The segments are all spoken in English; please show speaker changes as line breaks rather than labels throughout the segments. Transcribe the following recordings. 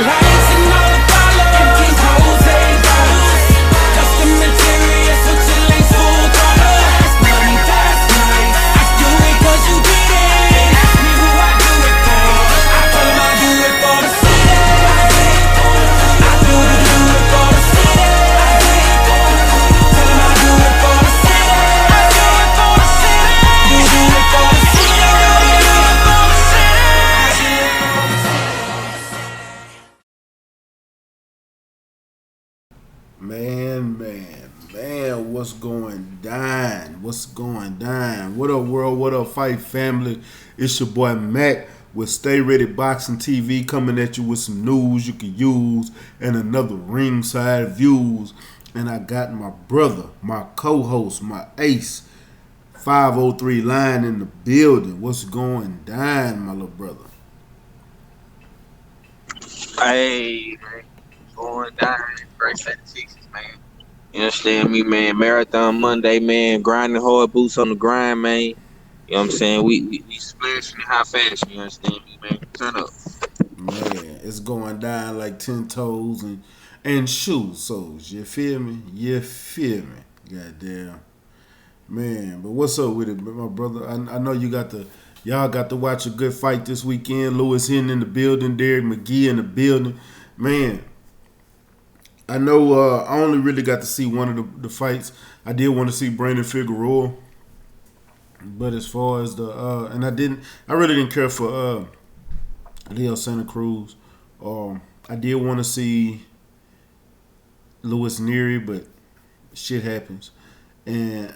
lights and all the follow. Keep Jose bottles. Custom materials with your lace full throttle. That's money, that's nice. I do it cause you did it. Ask me who I do it for. I tell them I do it for the city. I do it for the city. I do it for the city. Tell them I do it for the city. I do it for the city. You do it for the city. You do it for the city.
Man, what's going down? What's going down? What up, world? What up, fight family? It's your boy Mac with StayReadyBoxingTV coming at you with some news you can use and another ringside views. And I got my brother, my co-host, my ace, 503 Line in the building. What's going down, my little brother?
Hey, man. Going down. Great set of Texas, man. You understand me, man? Marathon Monday, man. Grinding hard, boots on the grind, man. You know what I'm saying? We splashing in high fashion. You understand me, man? Turn up.
Man, it's going down like 10 toes and shoe soles. You feel me? You feel me? Goddamn. Man, but what's up with it, my brother? I know y'all got to watch a good fight this weekend. Lewis Hinton in the building, Derek McGee in the building. Man, I know I only really got to see one of the fights. I did want to see Brandon Figueroa, but as far as and I really didn't care for Leo Santa Cruz. I did want to see Louis Neary, but shit happens. And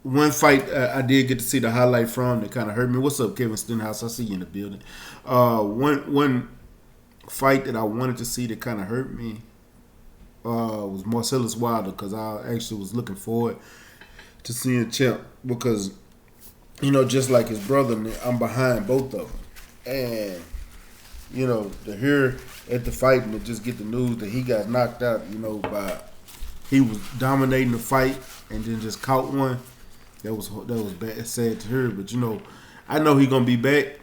one fight I did get to see the highlight from that kind of hurt me. What's up, Kevin Stenhouse? I see you in the building. One fight that I wanted to see that kind of hurt me was Marcellus Wilder, because I actually was looking forward to seeing Champ, because, you know, just like his brother, I'm behind both of them. And, you know, to hear at the fight and to just get the news that he got knocked out, you know, he was dominating the fight and then just caught one. That was bad, sad to hear. But, you know, I know he's going to be back.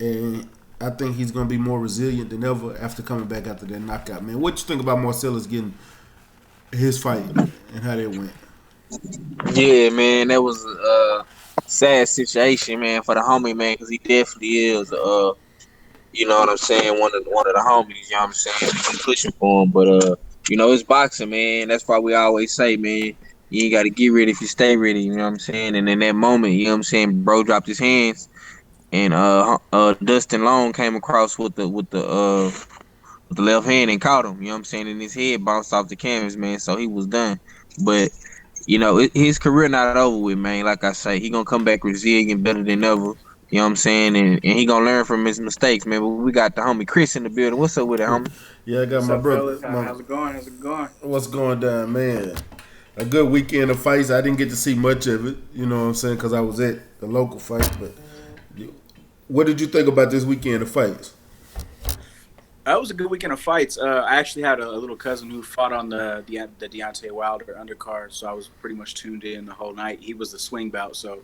And I think he's going to be more resilient than ever after coming back after that knockout, man. What you think about Marcellus getting his fight and how that went?
Yeah, man, that was a sad situation, man, for the homie, man, because he definitely is, you know what I'm saying, one of the homies, you know what I'm saying? I'm pushing for him, but, you know, it's boxing, man. That's why we always say, man, you ain't got to get ready if you stay ready, you know what I'm saying? And in that moment, you know what I'm saying, bro dropped his hands. And Dustin Long came across with the left hand and caught him. You know what I'm saying? And his head bounced off the canvas, man. So he was done. But you know, his career not over with, man. Like I say, he gonna come back resilient, better than ever. You know what I'm saying? And he gonna learn from his mistakes, man. But we got the homie Chris in the building. What's up with it, homie?
Yeah, I got
What's
my
up,
brother.
fellas? How's it going? How's it going?
What's going down, man? A good weekend of fights. I didn't get to see much of it, you know what I'm saying, because I was at the local fight, but. What did you think about this weekend of fights?
It was a good weekend of fights. I actually had a little cousin who fought on the Deontay Wilder undercard, so I was pretty much tuned in the whole night. He was the swing bout, so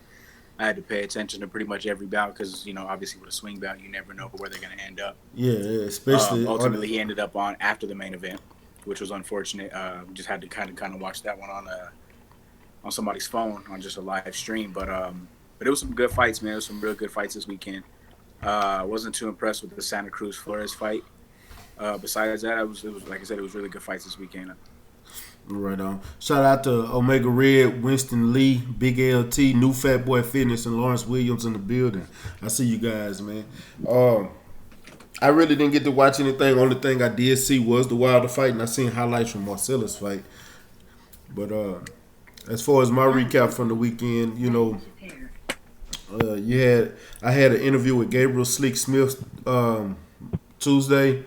I had to pay attention to pretty much every bout because, you know, obviously with a swing bout, you never know where they're going to end up.
Yeah, especially.
Ultimately, he ended up on after the main event, which was unfortunate. Just had to kind of watch that one on somebody's phone on just a live stream, but it was some good fights, man. It was some real good fights this weekend. Wasn't too impressed with the Santa Cruz Flores fight. Besides that, it was like I said, it was really good fights this weekend.
Right on. Shout out to Omega Red, Winston Lee, Big LT, New Fat Boy Fitness, and Lawrence Williams in the building. I see you guys, man. I really didn't get to watch anything. Only thing I did see was the Wilder fight, and I seen highlights from Marcellus fight. But as far as my recap from the weekend, you know. I had an interview with Gabriel Slick Smith Tuesday.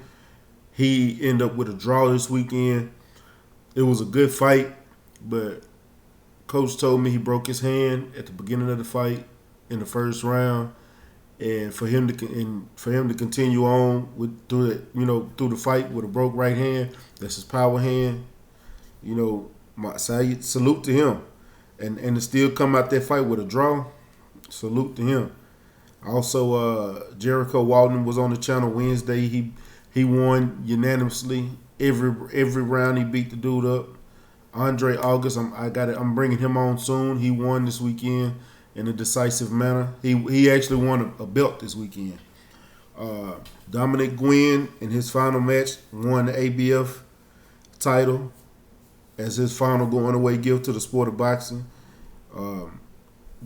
He ended up with a draw this weekend. It was a good fight, but coach told me he broke his hand at the beginning of the fight in the first round, and for him to continue on through the fight with a broke right hand, that's his power hand. You know, my salute to him, and to still come out that fight with a draw. Salute to him. Also, Jericho Walton was on the channel Wednesday. He He won unanimously every round. He beat the dude up. Andre August, I'm bringing him on soon. He won this weekend in a decisive manner. He actually won a belt this weekend. Dominic Greene in his final match won the ABF title as his final going away gift to the sport of boxing.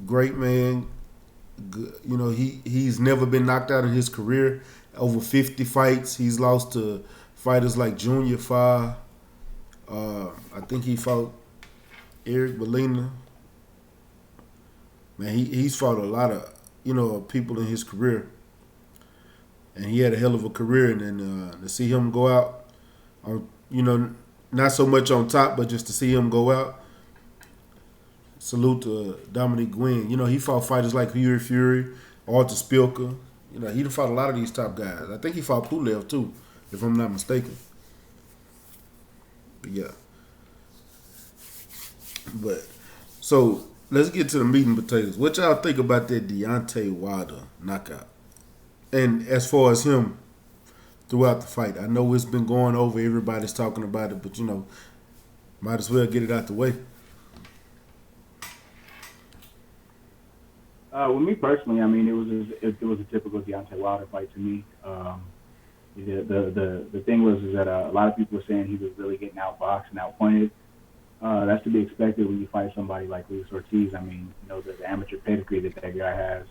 Great man. You know, he's never been knocked out in his career. Over 50 fights. He's lost to fighters like Junior Fa. I think he fought Eric Molina. Man, he's fought a lot of, you know, people in his career. And he had a hell of a career. And then to see him go out on, you know, not so much on top, but just to see him go out. Salute to Dominic Greene. You know, he fought fighters like Fury, Arthur Spilka. You know, he fought a lot of these top guys. I think he fought Pulev too, if I'm not mistaken. But yeah. But so let's get to the meat and potatoes. What y'all think about that Deontay Wilder knockout? And as far as him throughout the fight, I know it's been going over. Everybody's talking about it, but you know, might as well get it out the way.
Well, me personally, I mean, it was a typical Deontay Wilder fight to me. The thing was is that a lot of people were saying he was really getting outboxed and outpointed. That's to be expected when you fight somebody like Luis Ortiz. I mean, you know, the amateur pedigree that guy has,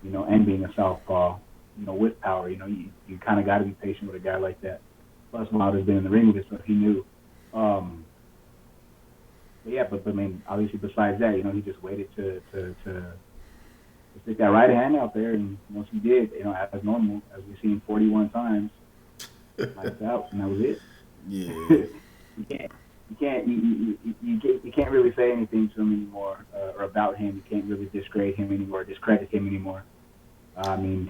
you know, and being a southpaw, you know, with power, you know, you kind of got to be patient with a guy like that. Plus, Wilder's been in the ring with this, so he knew. But I mean, obviously, besides that, you know, he just waited to stick that right hand out there, and once he did, you know, as normal, as we've seen 41 times, lights out, and that was it.
Yeah.
You can't really say anything to him anymore, or about him. You can't really discredit him anymore, discredit him anymore. I mean,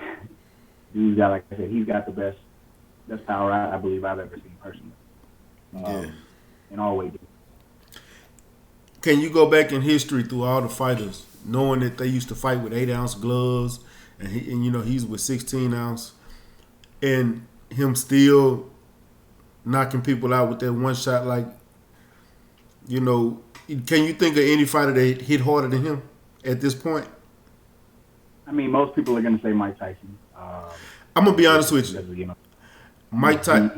dude's got, like I said, he's got the best power I believe I've ever seen personally. In all weight.
Can you go back in history through all the fighters, knowing that they used to fight with 8-ounce gloves, and you know he's with 16-ounce, and him still knocking people out with that one shot? Like, you know, can you think of any fighter that hit harder than him at this point?
I mean, most people are going to say Mike Tyson.
I'm gonna be honest with you.
You know,
Mike Tyson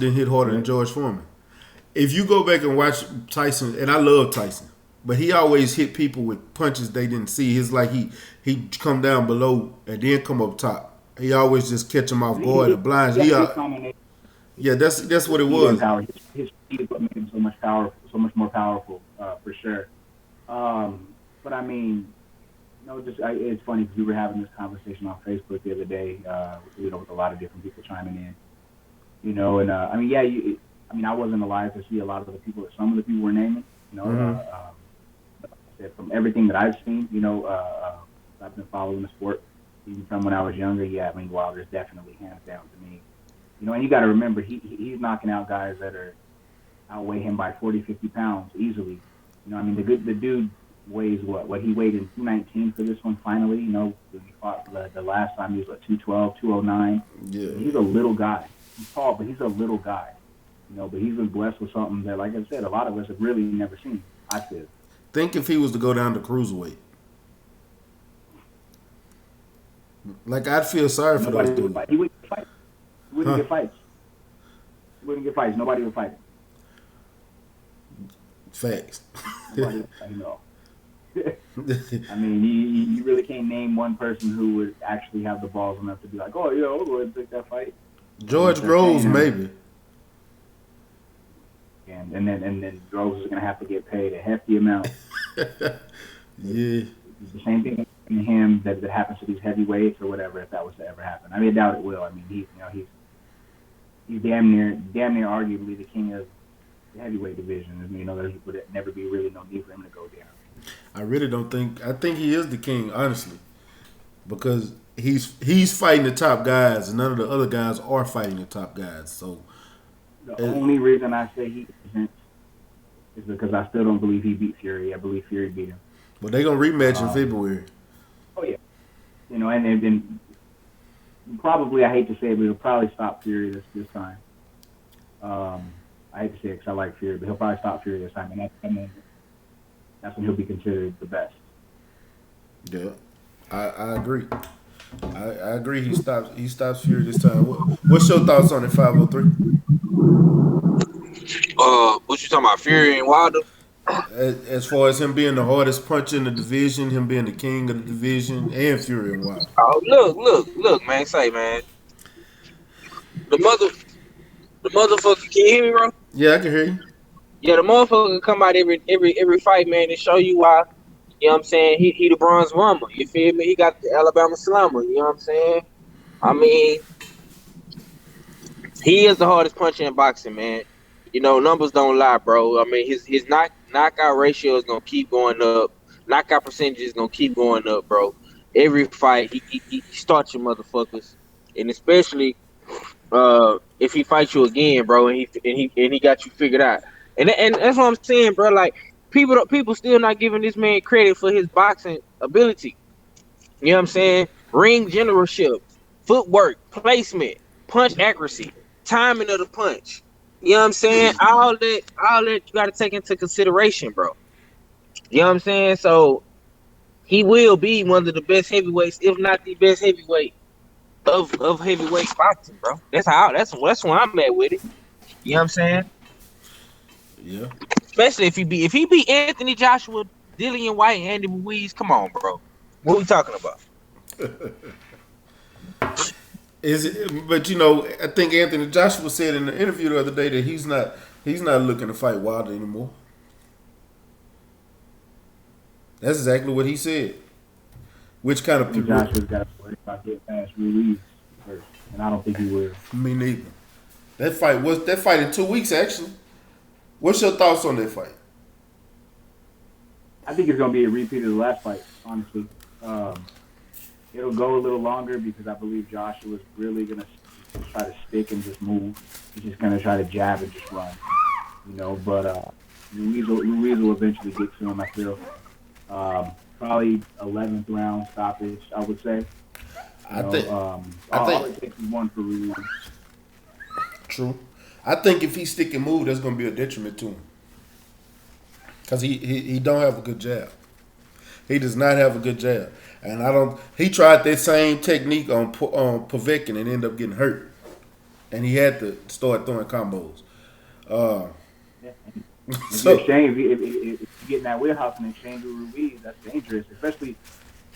didn't hit harder than George Foreman. If you go back and watch Tyson, and I love Tyson, but he always hit people with punches they didn't see. It's like he come down below and then come up top. He always just catch them off guard or blinds. Yeah, that's what it was.
His speed is what made him so much more powerful, for sure. But I mean, you know, it's funny because we were having this conversation on Facebook the other day, you know, with a lot of different people chiming in. You know, and I mean, I wasn't alive to see a lot of the people that some of the people were naming. You know, from everything that I've seen, you know, I've been following the sport even from when I was younger. Yeah, I mean, Wilder's definitely hands down to me. You know, and you got to remember, he's knocking out guys that outweigh him by 40, 50 pounds easily. You know, I mean, the dude weighs what he weighed in 219 for this one finally. You know, when he fought the last time, he was 212, 209.
Yeah,
he's a little guy. He's tall, but he's a little guy. You know, but he's been blessed with something that, like I said, a lot of us have really never seen. I feel.
Think if he was to go down to cruiserweight. Like, I'd feel sorry for those dudes.
He wouldn't fight. He wouldn't get fights. He wouldn't get fights. Nobody would fight him.
Facts.
Nobody would fight him at all. I mean, you really can't name one person who would actually have the balls enough to be like, oh, yeah, I'll go ahead and take that fight.
George Groves, maybe.
And then Groves is going to have to get paid a hefty amount.
Yeah.
It's the same thing to him that happens to these heavyweights or whatever, if that was to ever happen. I mean, I doubt it will. I mean, he's damn near arguably the king of the heavyweight division. I mean, you know, there would never be really no need for him to go down.
I really don't think. I think he is the king, honestly, because he's fighting the top guys, and none of the other guys are fighting the top guys. So
the only reason I say he isn't is because I still don't believe he beat Fury. I believe Fury beat him.
But they're gonna rematch in February.
Oh yeah, you know, and
probably, I hate to say it, but he'll probably stop Fury this time. I hate to say it because I like Fury, but he'll probably stop Fury this time, and that's when he'll be considered the best.
Yeah, I agree. I agree. He stops Fury this time. What's your thoughts on it? 503.
What you talking about, Fury and Wilder?
As far as him being the hardest puncher in the division, him being the king of the division, and Fury and Wilder.
Oh, look, man. Say, man, the motherfucker. Can you hear me, bro?
Yeah, I can hear you.
Yeah, the motherfucker come out every fight, man, and show you why. You know what I'm saying? He the bronze rummer. You feel me? He got the Alabama slammer. You know what I'm saying? I mean, he is the hardest puncher in boxing, man. You know, numbers don't lie, bro. I mean, his knockout ratio is gonna keep going up. Knockout percentage is gonna keep going up, bro. Every fight, he starts your motherfuckers, and especially if he fights you again, bro, and he got you figured out. And that's what I'm saying, bro. Like people still not giving this man credit for his boxing ability. You know what I'm saying? Ring generalship, footwork, placement, punch accuracy, timing of the punch. You know what I'm saying? All that you got to take into consideration, bro. You know what I'm saying? So he will be one of the best heavyweights, if not the best heavyweight of heavyweight boxing, bro. That's where I'm at with it. You know what I'm saying?
Yeah.
Especially if he beat Anthony Joshua, Dillian White, Andy Ruiz. Come on, bro. What we talking about?
But you know, I think Anthony Joshua said in the interview the other day that he's not looking to fight Wilder anymore. That's exactly what he said. Which kind of people?
Joshua's got to worry about getting past Ruiz first, and I don't think he will.
Me neither. That fight in 2 weeks actually. What's your thoughts on that fight?
I think it's going to be a repeat of the last fight, honestly. It'll go a little longer because I believe Joshua's really going to try to stick and just move. He's just going to try to jab and just run, you know. But Ruiz will eventually get to him, I feel. Probably 11th round stoppage, I would say. I think it's one for Ruiz.
True. I think if he stick and move, that's going to be a detriment to him. Because he don't have a good jab. He does not have a good jab. And he tried that same technique on Povetkin and ended up getting hurt. And he had to start throwing combos.
So, if you get in that wheelhouse and exchange with Ruiz, that's dangerous. Especially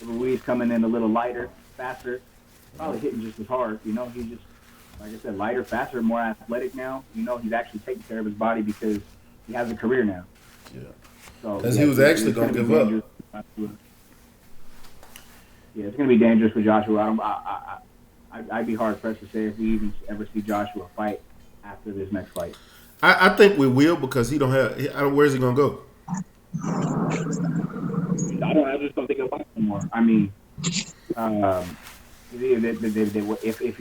if Ruiz coming in a little lighter, faster, probably hitting just as hard. You know, he's just, like I said, lighter, faster, more athletic now. You know, he's actually taking care of his body because he has a career now.
Yeah.
So
because he was actually going to give up.
Yeah, it's going to be dangerous for Joshua. I'd be hard pressed to say if we even ever see Joshua fight after this next fight.
I think we will because he don't have. Where's he going to go?
I just don't think he'll fight anymore. I mean, if he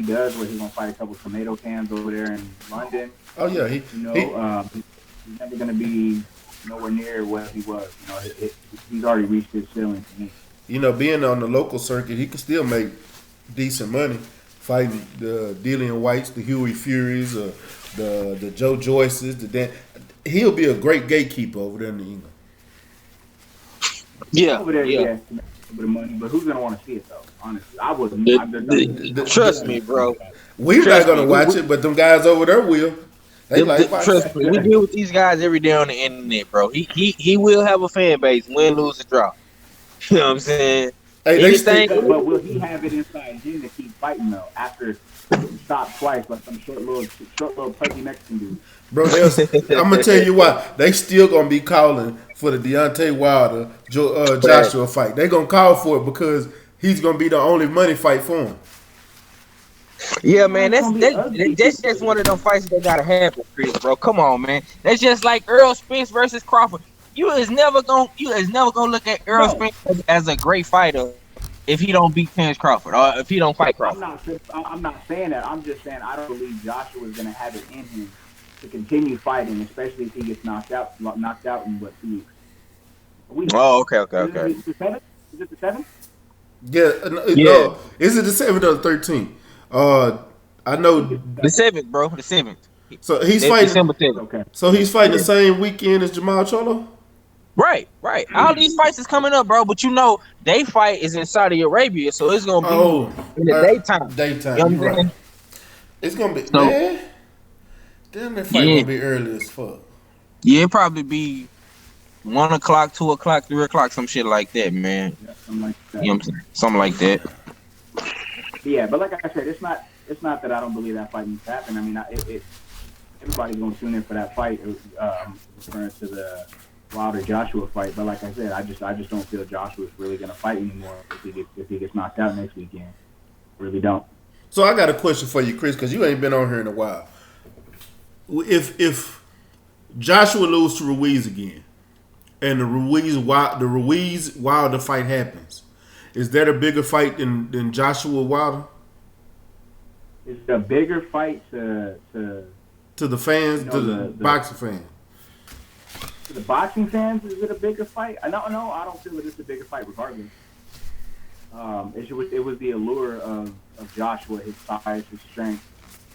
does, he's going to fight a couple of tomato cans over there in London.
Oh yeah,
he's never going to be nowhere near what he was. You know, he's already reached his ceiling to me.
You know, being on the local circuit, he can still make decent money fighting the Dillian Whites, the Huey Furies, the Joe Joyces. He'll be a great gatekeeper over there in England.
Yeah,
over there, yeah. A bit of money, but who's gonna want to see it though? Honestly, I wouldn't.
Trust me, bro.
We're not gonna watch it, but them guys over there will.
Trust me, we deal with these guys every day on the internet, bro. He will have a fan base, win, lose, or draw. You know what I'm saying?
Hey,
but will he have it inside him to keep fighting though? After he stopped twice, like some short little pudgy Mexican dude.
Bro, I'm gonna tell you why. They still gonna be calling for the Deontay Wilder Joshua fight. They gonna call for it because he's gonna be the only money fight for him.
Yeah, man, that's just one of them fights that gotta happen, Chris, bro. Come on, man. That's just like Errol Spence versus Crawford. You is never gonna look at Errol Spence as a great fighter if he don't beat Terence Crawford or if he don't fight Crawford.
I'm not saying that. I'm just saying I don't believe Joshua is gonna have it in him to continue fighting, especially if he gets knocked out in 2 weeks.
Oh, okay.
Is it the 7th?
Yeah. No. Is it the 7th or the 13th? I know.
The 7th, bro. The 7th.
So he's fighting.
December 7th.
Okay.
So he's fighting the same weekend as Jamal Charlo.
Right. All these fights is coming up, bro. But you know, they fight is in Saudi Arabia, so it's gonna be in the daytime.
Daytime.
You know
You
what I'm
right.
saying?
It's gonna be
So-
man. Damn, that fight gonna be early as fuck.
Yeah, it probably be 1 o'clock, 2 o'clock, 3 o'clock, some shit like that, man.
Yeah, something like that.
You know what I'm saying? Something like that.
Yeah, but like I said, it's not that I don't believe that fight needs to happen. I mean, everybody's gonna tune in for that fight. Referring to the Wilder Joshua fight, but like I said, I just don't feel Joshua's really gonna fight anymore if he gets knocked out next weekend. Really don't.
So I got a question for you, Chris, because you ain't been on here in a while. If Joshua loses to Ruiz again, and the Ruiz Wilder fight happens, is that a bigger fight than Joshua Wilder?
Is it a bigger fight to
To the fans,
You know,
to the
the-
boxing fans.
the boxing fans? Is it a bigger fight? No, I don't feel that it's a bigger fight regardless. It was the allure of Joshua, his size, his strength,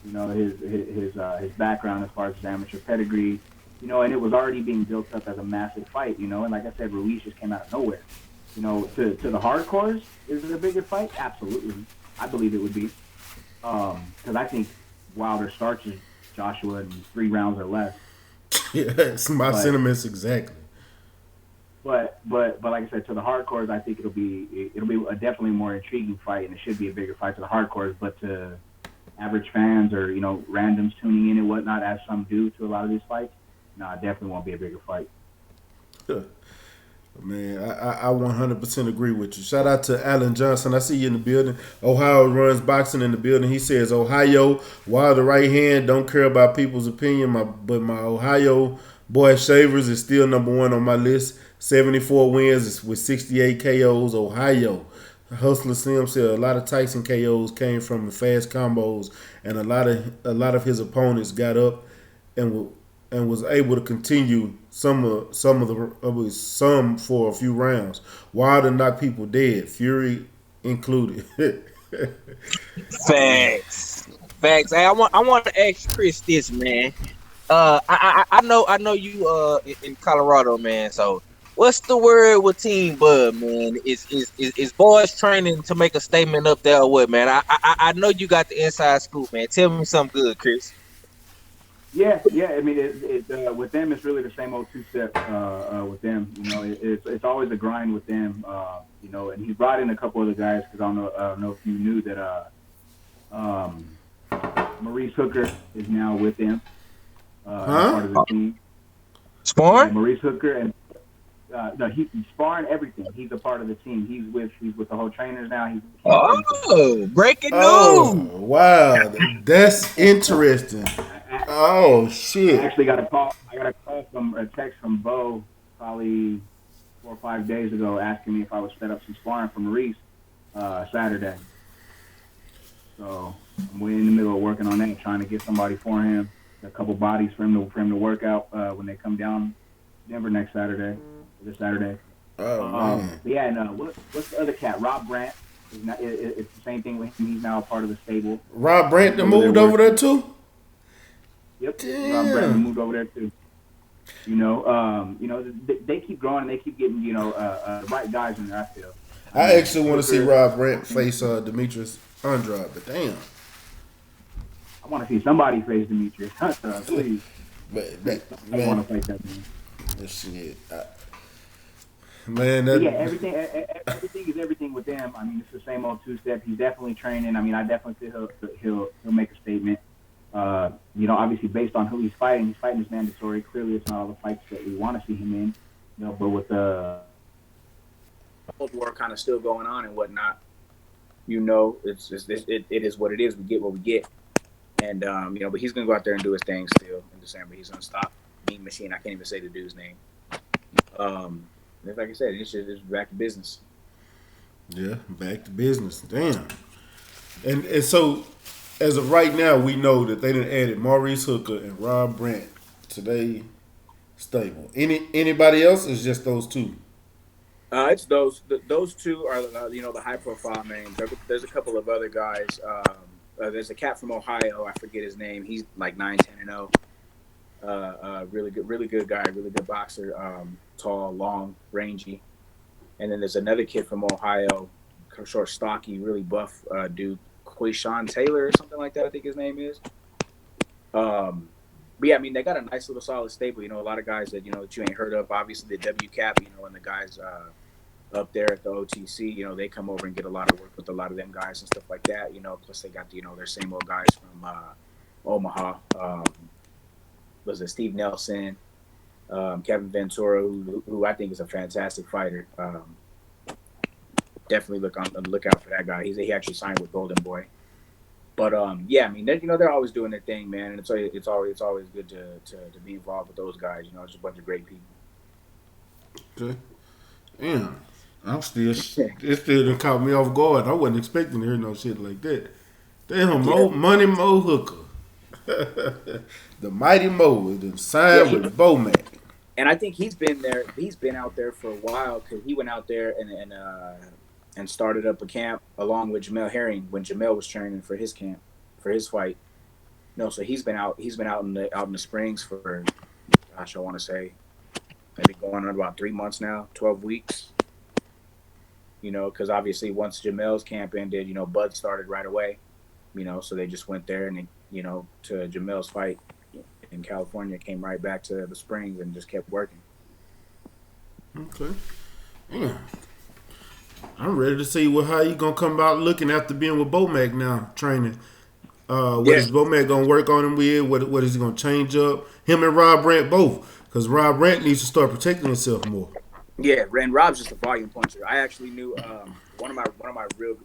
you know, his background as far as his amateur pedigree, you know, and it was already being built up as a massive fight, you know, and like I said, Ruiz just came out of nowhere. You know, to the hardcores, is it a bigger fight? Absolutely. I believe it would be. Because I think Wilder starches Joshua in 3 rounds or less.
Yeah, that's my sentiments exactly.
But like I said, to the hardcores, I think it'll be a definitely more intriguing fight, and it should be a bigger fight to the hardcores. But to average fans or, you know, randoms tuning in and whatnot, as some do to a lot of these fights, no, it definitely won't be a bigger fight.
Man, I 100% agree with you. Shout out to Alan Johnson. I see you in the building. Ohio runs boxing in the building. He says, Ohio, while the right hand, don't care about people's opinion, but my Ohio boy Shavers is still number 1 on my list. 74 wins with 68 KOs. Ohio. Hustler Slim said a lot of Tyson KOs came from the fast combos, and a lot of his opponents got up and was able to continue some for a few rounds. Wilder knocked people dead, Fury included.
Facts. Hey, I want to ask Chris this, man. I know you in Colorado, man. So what's the word with Team Bud, man? Is boys training to make a statement up there or what, man? I know you got the inside scoop, man. Tell me something good, Chris.
Yeah. I mean, with them, it's really the same old two-step with them. You know, it's always a grind with them. You know, and he brought in a couple other guys because I don't know if you knew that Maurice Hooker is now with them. Part of the team.
Sparring?
Maurice Hooker and no, he's sparring everything. He's a part of the team. He's with the whole trainers now.
Breaking news!
Oh, wow, that's interesting. Oh shit!
I actually got a call. I got a text from Bo probably 4 or 5 days ago asking me if I would set up some sparring for Maurice Saturday. So I'm in the middle of working on that, trying to get somebody for him, a couple bodies for him to work out when they come down Denver next Saturday. This Saturday.
Oh man.
But yeah, and what's the other cat? Rob Brandt. It's the same thing with him. He's now a part of the stable.
Rob Brandt moved over there too.
Yep.
Damn.
Rob Brandt moved over there too. You know, they keep growing and they keep getting, you know, the right guys in there. I feel.
I actually want to see Rob Brandt face Demetrius Andrade, but damn.
I want to see somebody face Demetrius, please. I want to fight that man.
Shit. Man,
But yeah, everything is everything with them. I mean, it's the same old two-step. He's definitely training. I mean, I definitely feel he'll make a statement. You know, obviously based on who he's fighting is mandatory. Clearly, it's not all the fights that we want to see him in. You know, but with the
Cold War kind of still going on and whatnot, you know, it is what it is. We get what we get, and you know, but he's gonna go out there and do his thing still in December. He's gonna stop Mean Machine. I can't even say the dude's name. Like I said, it's back to business.
Yeah, back to business. Damn. And so, as of right now, we know that they done added Maurice Hooker and Rob Brandt to their stable. Anybody else? Is just those two?
It's those two are you know, the high profile names. There's a couple of other guys. there's a cat from Ohio. I forget his name. He's like 9-10-0. Really good guy, really good boxer. Tall, long, rangy. And then there's another kid from Ohio, short, stocky, really buff dude, Quayshawn Taylor or something like that. I think his name is. But yeah, I mean, they got a nice little solid stable. You know, a lot of guys that that you ain't heard of. Obviously, the WCAP, and the guys up there at the OTC, they come over and get a lot of work with a lot of them guys and stuff like that. Plus they got their same old guys from Omaha. Was it Steve Nelson, Kevin Ventura, who I think is a fantastic fighter. Definitely look on the lookout for that guy. He actually signed with Golden Boy. But yeah, I mean, they're always doing their thing, man, and it's always good to be involved with those guys. It's a bunch of great people.
Okay. Damn, it still done caught me off guard. I wasn't expecting to hear no shit like that. Damn, Money Mo Hooker, the mighty Mo, is signed with BoMacc.
And I think he's been there. He's been out there for a while because he went out there and started up a camp along with Jamel Herring when Jamel was training for his camp, for his fight. So he's been out in the Springs for, gosh, I want to say maybe going on about 3 months now, 12 weeks. Because obviously once Jamel's camp ended, Bud started right away. So they just went there and to Jamel's fight in California, came right back to the Springs and just kept working.
Okay. Yeah. I'm ready to see how you gonna come about looking after being with BoMacc now, training. What is BoMacc gonna work on him with? What is he gonna change up? Him and Rob Brandt both, because Rob Brandt needs to start protecting himself more.
Yeah, and Rob's just a volume puncher. I actually knew one of my real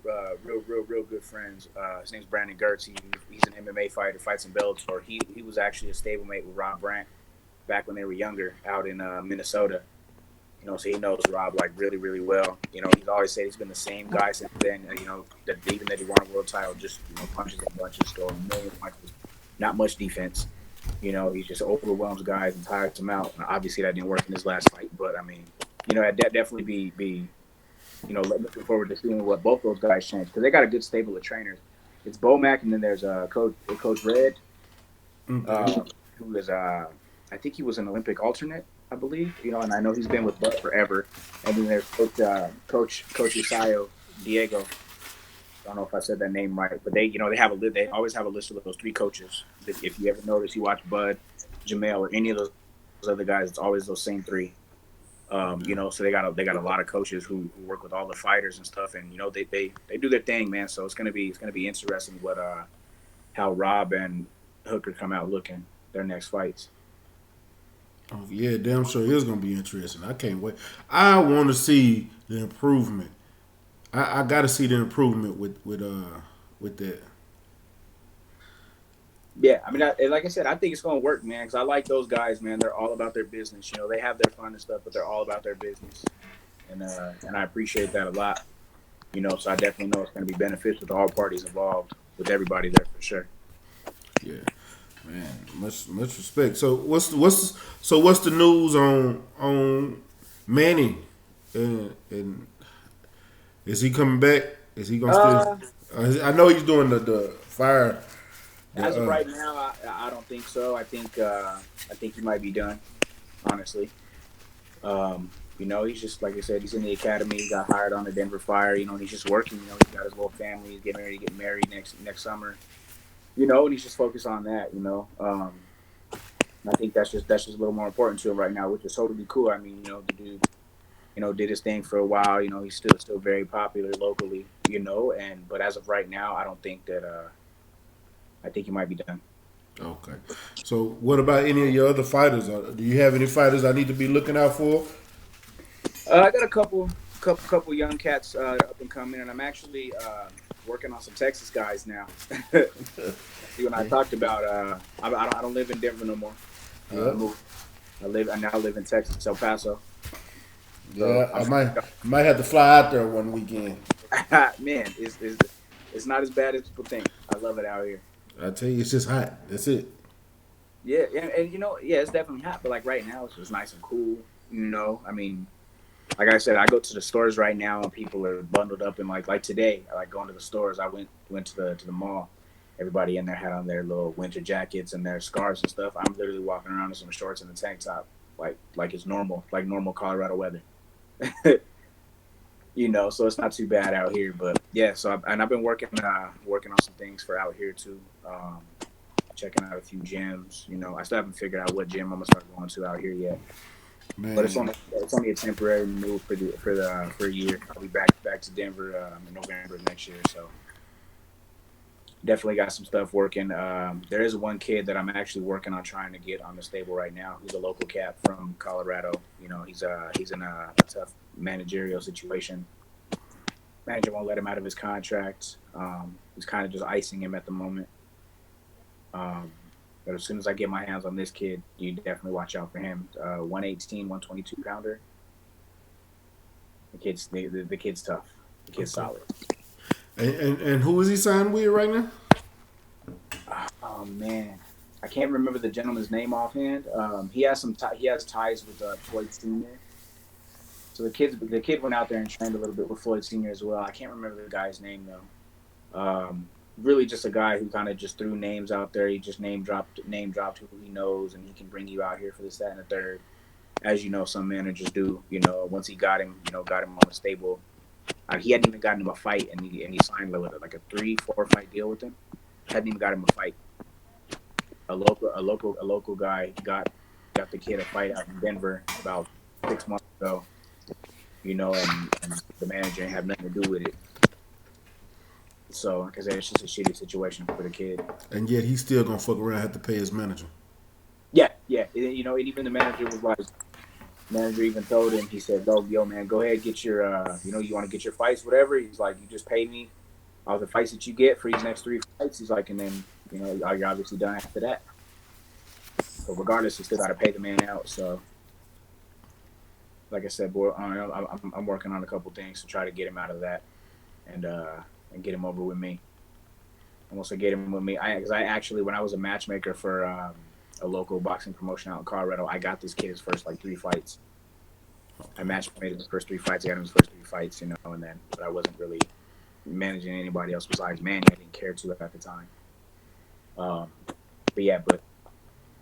good friends. His name's Brandon Gertz. He's an MMA fighter, fights in Bellator. He was actually a stablemate with Rob Brandt back when they were younger, out in Minnesota. So he knows Rob like really, really well. He's always said he's been the same guy since then. That even that he won a world title, just punches and bunches, throw a million punches, not much defense. He just overwhelms guys and tires them out. Now, obviously, that didn't work in his last fight, but I mean, I'd definitely be looking forward to seeing what both those guys change because they got a good stable of trainers. It's BoMacc, and then there's Coach Red, who is I think he was an Olympic alternate. I believe, and I know he's been with Bud forever. And then there's Coach Isayo Diego. I don't know if I said that name right, but they always have a list of those three coaches. If you ever notice, you watch Bud, Jamel, or any of those other guys, it's always those same three. So they got a lot of coaches who work with all the fighters and stuff, and they do their thing, man. So it's gonna be interesting what how Rob and Hooker come out looking their next fights.
Oh, yeah, damn sure it's gonna be interesting. I can't wait. I want to see the improvement. I got to see the improvement with that.
Yeah, I mean, like I said, I think it's gonna work, man. Because I like those guys, man. They're all about their business. They have their fun and stuff, but they're all about their business, and I appreciate that a lot. So I definitely know it's gonna be beneficial to all parties involved, with everybody there for sure.
Yeah. Man, much respect. So what's the news on Manny? And is he coming back? Is he gonna still? I know he's doing the fire.
As of right now, I don't think so. I think he might be done. Honestly, he's just like I said. He's in the academy. He got hired on the Denver Fire. He's just working. He's got his little family. He's getting ready to get married next summer. And he's just focused on that, I think that's just a little more important to him right now, which is totally cool. I mean, the dude, did his thing for a while. He's still very popular locally, but as of right now, I don't think that, I think he might be done.
Okay. So what about any of your other fighters? Do you have any fighters I need to be looking out for?
I got a couple young cats up and coming, and I'm actually working on some Texas guys now. You and I talked about. I don't live in Denver no more. I now live in Texas, El Paso.
Yeah, I might have to fly out there one weekend.
Man, it's not as bad as people think. I love it out here.
I tell you, it's just hot. That's it.
Yeah, and it's definitely hot. But like right now, it's just nice and cool. I mean. Like I said, I go to the stores right now and people are bundled up and like today, I like going to the stores. I went to the mall everybody in there had on their little winter jackets and their scarves and stuff. I'm literally walking around in some shorts and a tank top, like it's normal, like normal Colorado weather. You know, so it's not too bad out here. But yeah, so I've been working on some things for out here too. Checking out a few gyms. You know, I still haven't figured out what gym I'm gonna start going to out here yet.
Man.
But it's only a temporary move for a year. I'll be back to Denver in November next year. So definitely got some stuff working. There is one kid that I'm actually working on trying to get on the stable right now. He's a local cat from Colorado. You know, he's in a tough managerial situation. Manager won't let him out of his contract. He's kind of just icing him at the moment. But as soon as I get my hands on this kid, you definitely watch out for him. 118, 122 pounder. The kid's tough. The kid's solid.
And who is he signed with right now?
Oh man, I can't remember the gentleman's name offhand. He has ties with Floyd Senior. So the kid went out there and trained a little bit with Floyd Senior as well. I can't remember the guy's name though. Really just a guy who kind of just threw names out there. He just name dropped who he knows, and he can bring you out here for this, that, and the third. As you know, some managers do. You know, once he got him on the stable. He hadn't even gotten him a fight, and he signed like a 3-4 fight deal with him. Hadn't even got him a fight. A local guy got the kid a fight out in Denver about 6 months ago. You know, and the manager ain't have nothing to do with it. So, like I said, it's just a shitty situation for the kid.
And yet he's still gonna fuck around and have to pay his manager.
Yeah. You know, and even the manager was like, manager even told him, he said, yo, man, go ahead, get your, you want to get your fights, whatever. He's like, you just pay me all the fights that you get for these next 3 fights. He's like, and then, you know, you're obviously done after that. But regardless, you still got to pay the man out. So, like I said, boy, I'm working on a couple things to try to get him out of that and get him over with me. And once I get him with me, because I actually, when I was a matchmaker for a local boxing promotion out in Colorado, I got this kid his first 3 fights. I matchmade his first 3 fights. I got him his first 3 fights, you know, but I wasn't really managing anybody else besides Manny. I didn't care to at the time. But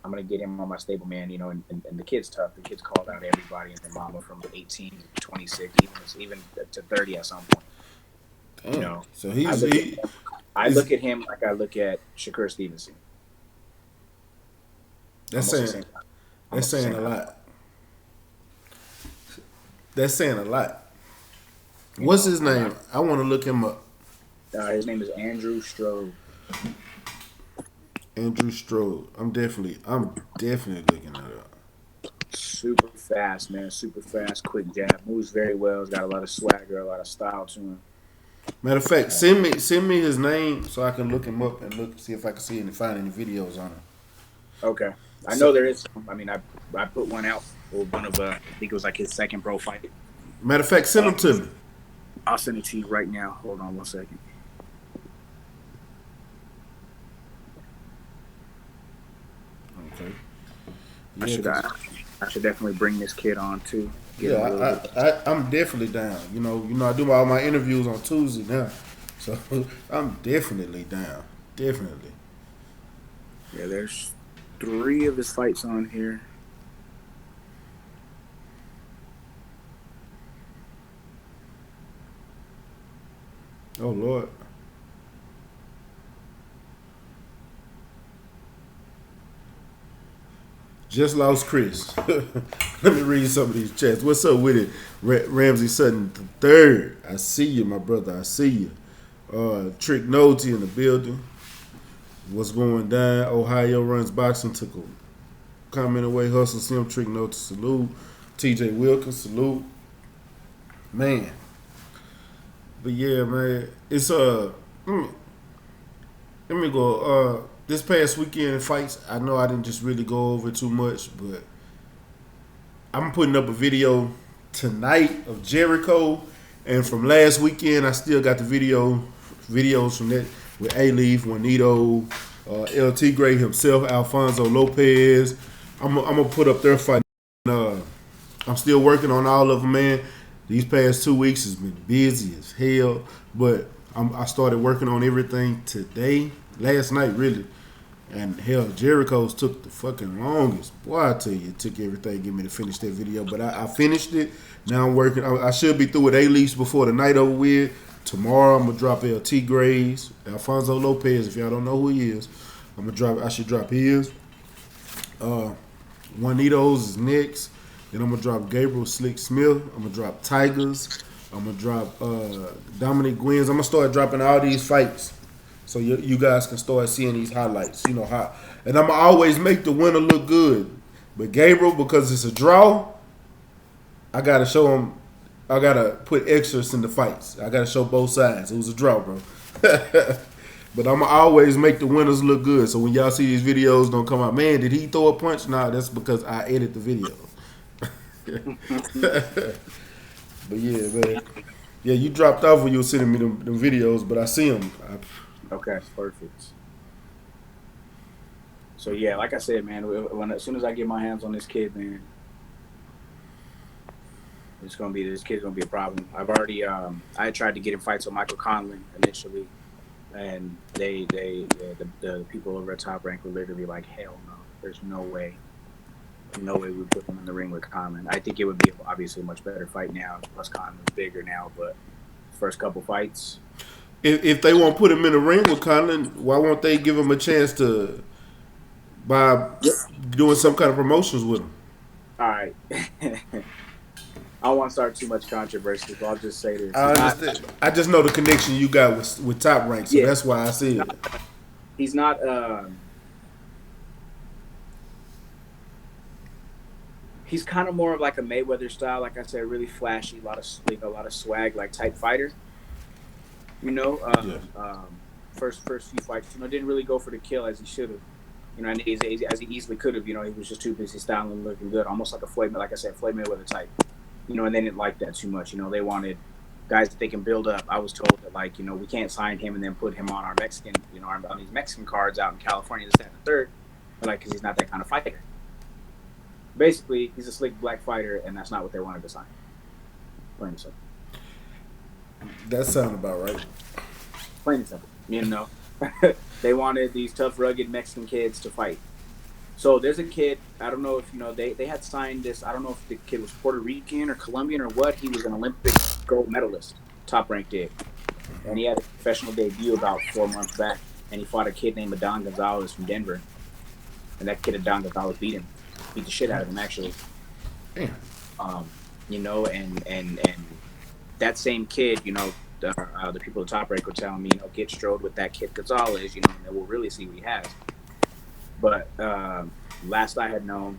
I'm gonna get him on my stable, man. You know, and the kid's tough. The kid's called out everybody and their mama from 18 to 26, even to 30 at some point.
Damn.
You know,
so
I look at him like I look at Shakur Stevenson.
That's saying a lot. That's saying a lot. What's his name? I want to look him up.
His name is Andrew Strode.
Andrew Strode. I'm definitely looking that up.
Super fast, man. Super fast, quick jab. Moves very well. He's got a lot of swagger, a lot of style to him.
Matter of fact, send me his name so I can look him up and see if I can find any videos on him.
Okay. I know there is some. I mean, I put one out for one of I think it was like his second pro fight.
Matter of fact, send them to me.
I'll send it to you right now. Hold on 1 second.
Okay.
Yeah, I should definitely bring this kid on too.
I'm definitely down. You know, I do all my interviews on Tuesday now, so I'm definitely down. Definitely.
Yeah, there's 3 of his fights on here.
Oh Lord. Just lost Chris. Let me read some of these chats. What's up with it? Ramsey Sutton III. I see you, my brother. I see you. Trick Noty in the building. What's going down? Ohio runs boxing. Took a comment away. Hustle Sim. Trick Noty. Salute. TJ Wilkins. Salute. Man. But yeah, man. It's let me go. This past weekend fights, I know I didn't just really go over too much, but I'm putting up a video tonight of Jericho, and from last weekend, I still got the videos from that with A-Leaf, Juanito, LT Gray himself, Alfonso Lopez. I'm gonna put up their fight. I'm still working on all of them, man. These past 2 weeks has been busy as hell, but I started working on everything today. last night really. And hell, Jericho's took the fucking longest. Boy, I tell you, it took everything to get me to finish that video. But I finished it. Now I'm working. I should be through it at least before the night over with. Tomorrow I'm gonna drop LT Graves, Alfonso Lopez. If y'all don't know who he is, I should drop his. Juanito's is next. Then I'm gonna drop Gabriel Slick Smith. I'm gonna drop Tigers. I'm gonna drop Dominic Gwynns. I'm gonna start dropping all these fights, so you guys can start seeing these highlights. You know how, and I'm gonna always make the winner look good. But Gabriel, because it's a draw, I gotta show him. I gotta put extras in the fights. I gotta show both sides. It was a draw, bro. But I'm gonna always make the winners look good. So when y'all see these videos, don't come out, man, did he throw a punch? Nah, that's because I edit the video. But yeah, man. Yeah, you dropped off when you were sending me them videos, but I see them.
Okay, perfect. So yeah, like I said, man, as soon as I get my hands on this kid, man, this kid's gonna be a problem. I've already I tried to get him fights with Michael Conlon initially, and the people over at Top Rank were literally like, hell no, there's no way we put him in the ring with Conlon. I think it would be obviously a much better fight now. Plus Conlon's bigger now, but first couple fights.
If they won't put him in the ring with Conlon, why won't they give him a chance to by doing some kind of promotions with him?
All right. I don't want to start too much controversy, but I'll just say this.
I understand. I just know the connection you got with Top Rank, so that's why I see it.
He's not. He's kind of more of like a Mayweather style, like I said, really flashy, a lot of swag, like type fighter. You know, first few fights, didn't really go for the kill as he should have. And as he easily could have. He was just too busy styling and looking good, almost like a Floyd Mayweather type. And they didn't like that too much. They wanted guys that they can build up. I was told that, we can't sign him and then put him on our Mexican, on these Mexican cards out in California, this, that, and the third, because he's not that kind of fighter. Basically, he's a slick black fighter, and that's not what they wanted to sign. Plain and simple.
That sounds about right.
Plain and simple. They wanted these tough, rugged Mexican kids to fight. So there's a kid, I don't know if they had signed this, I don't know if the kid was Puerto Rican or Colombian or what. He was an Olympic gold medalist, Top Rank did. And he had a professional debut about 4 months back, and he fought a kid named Adon Gonzalez from Denver. And that kid, Adon Gonzalez, beat the shit out of him, actually.
Damn.
And that same kid, the people at Top Rank were telling me, get strode with that kid Gonzalez, and then we'll really see what he has. But last I had known,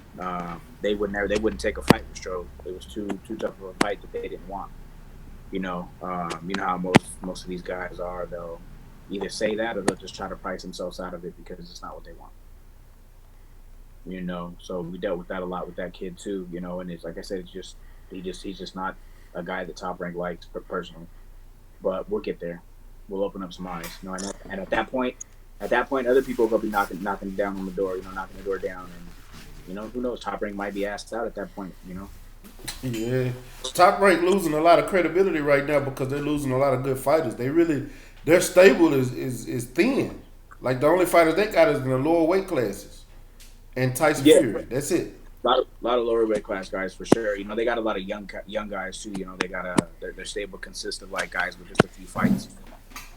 they wouldn't take a fight with Strode. It was too tough of a fight that they didn't want. You know how most of these guys are. They'll either say that or they'll just try to price themselves out of it because it's not what they want. So we dealt with that a lot with that kid too. And it's like I said, he's just not a guy that Top Rank likes personally. But we'll get there. We'll open up some eyes. And at that point, other people will be knocking down on the door, knocking the door down. And, who knows? Top Rank might be asked out at that point,
Yeah. Top Rank losing a lot of credibility right now because they're losing a lot of good fighters. Their stable is thin. Like, the only fighters they got is in the lower weight classes. And Tyson Fury. That's it.
A lot of lower weight class guys for sure. They got a lot of young guys too. They got their stable consists of guys with just a few fights.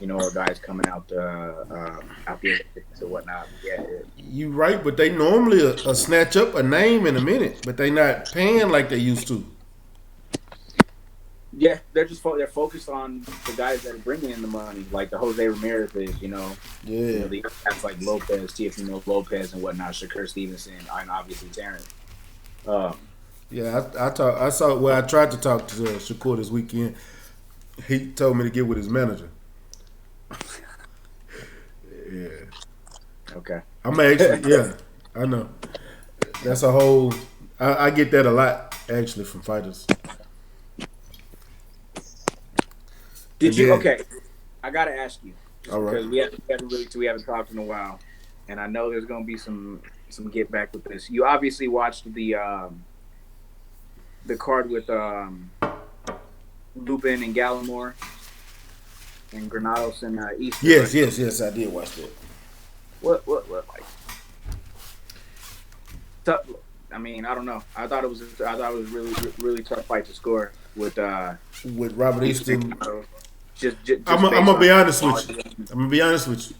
Or guys coming out the Olympics or whatnot. Yeah,
you right, but they normally snatch up a name in a minute, but they not paying like they used to.
Yeah, they're focused on the guys that are bringing in the money, like the Jose Ramirez,
Yeah.
The guys like Lopez, Teofimo Lopez, and whatnot, Shakur Stevenson, and obviously Terrence.
Yeah, I tried to talk to Shakur this weekend. He told me to get with his manager. Yeah.
Okay.
I'm actually, yeah, I know. That's a whole. I get that a lot actually from fighters.
Okay, I gotta ask you.
All right.
Because we haven't talked in a while, and I know there's gonna be some get back with this. You obviously watched the card with Lupin and Gallimore and Granados and East.
Yes, I did watch that.
like. I mean, I don't know. I thought it was really tough fight to score with
Robert Easton.
Just
I'm gonna be honest with you. I'm gonna be honest with you.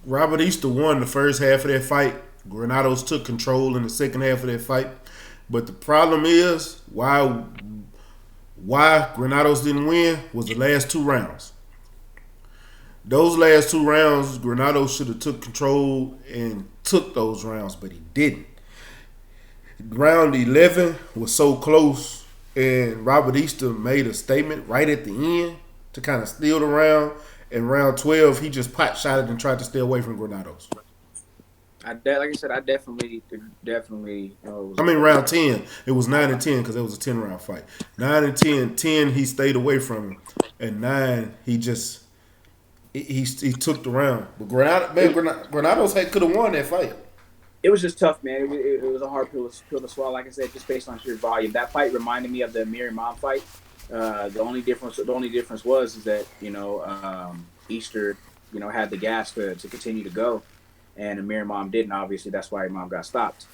Robert Easter won the first half of that fight. Granados took control in the second half of that fight. But the problem is why Granados didn't win was the last 2 rounds. Those last 2 rounds, Granados should have took control and took those rounds, but he didn't. Round 11 was so close, and Robert Easter made a statement right at the end to kind of steal the round. In round 12, he just pot shot it and tried to stay away from Granados.
Like I said, I definitely.
Round 10, it was 9-10 because it was a 10-round fight. 9 and 10, 10 he stayed away from him, and 9 he just he took the round. But Granados could have won that fight.
It was just tough, man. It was a hard pill to swallow. Like I said, just based on sheer volume. That fight reminded me of the Neary Mom fight. The only difference was that Easter had the gas to continue to go, and Amir Mom didn't. Obviously, that's why Mom got stopped.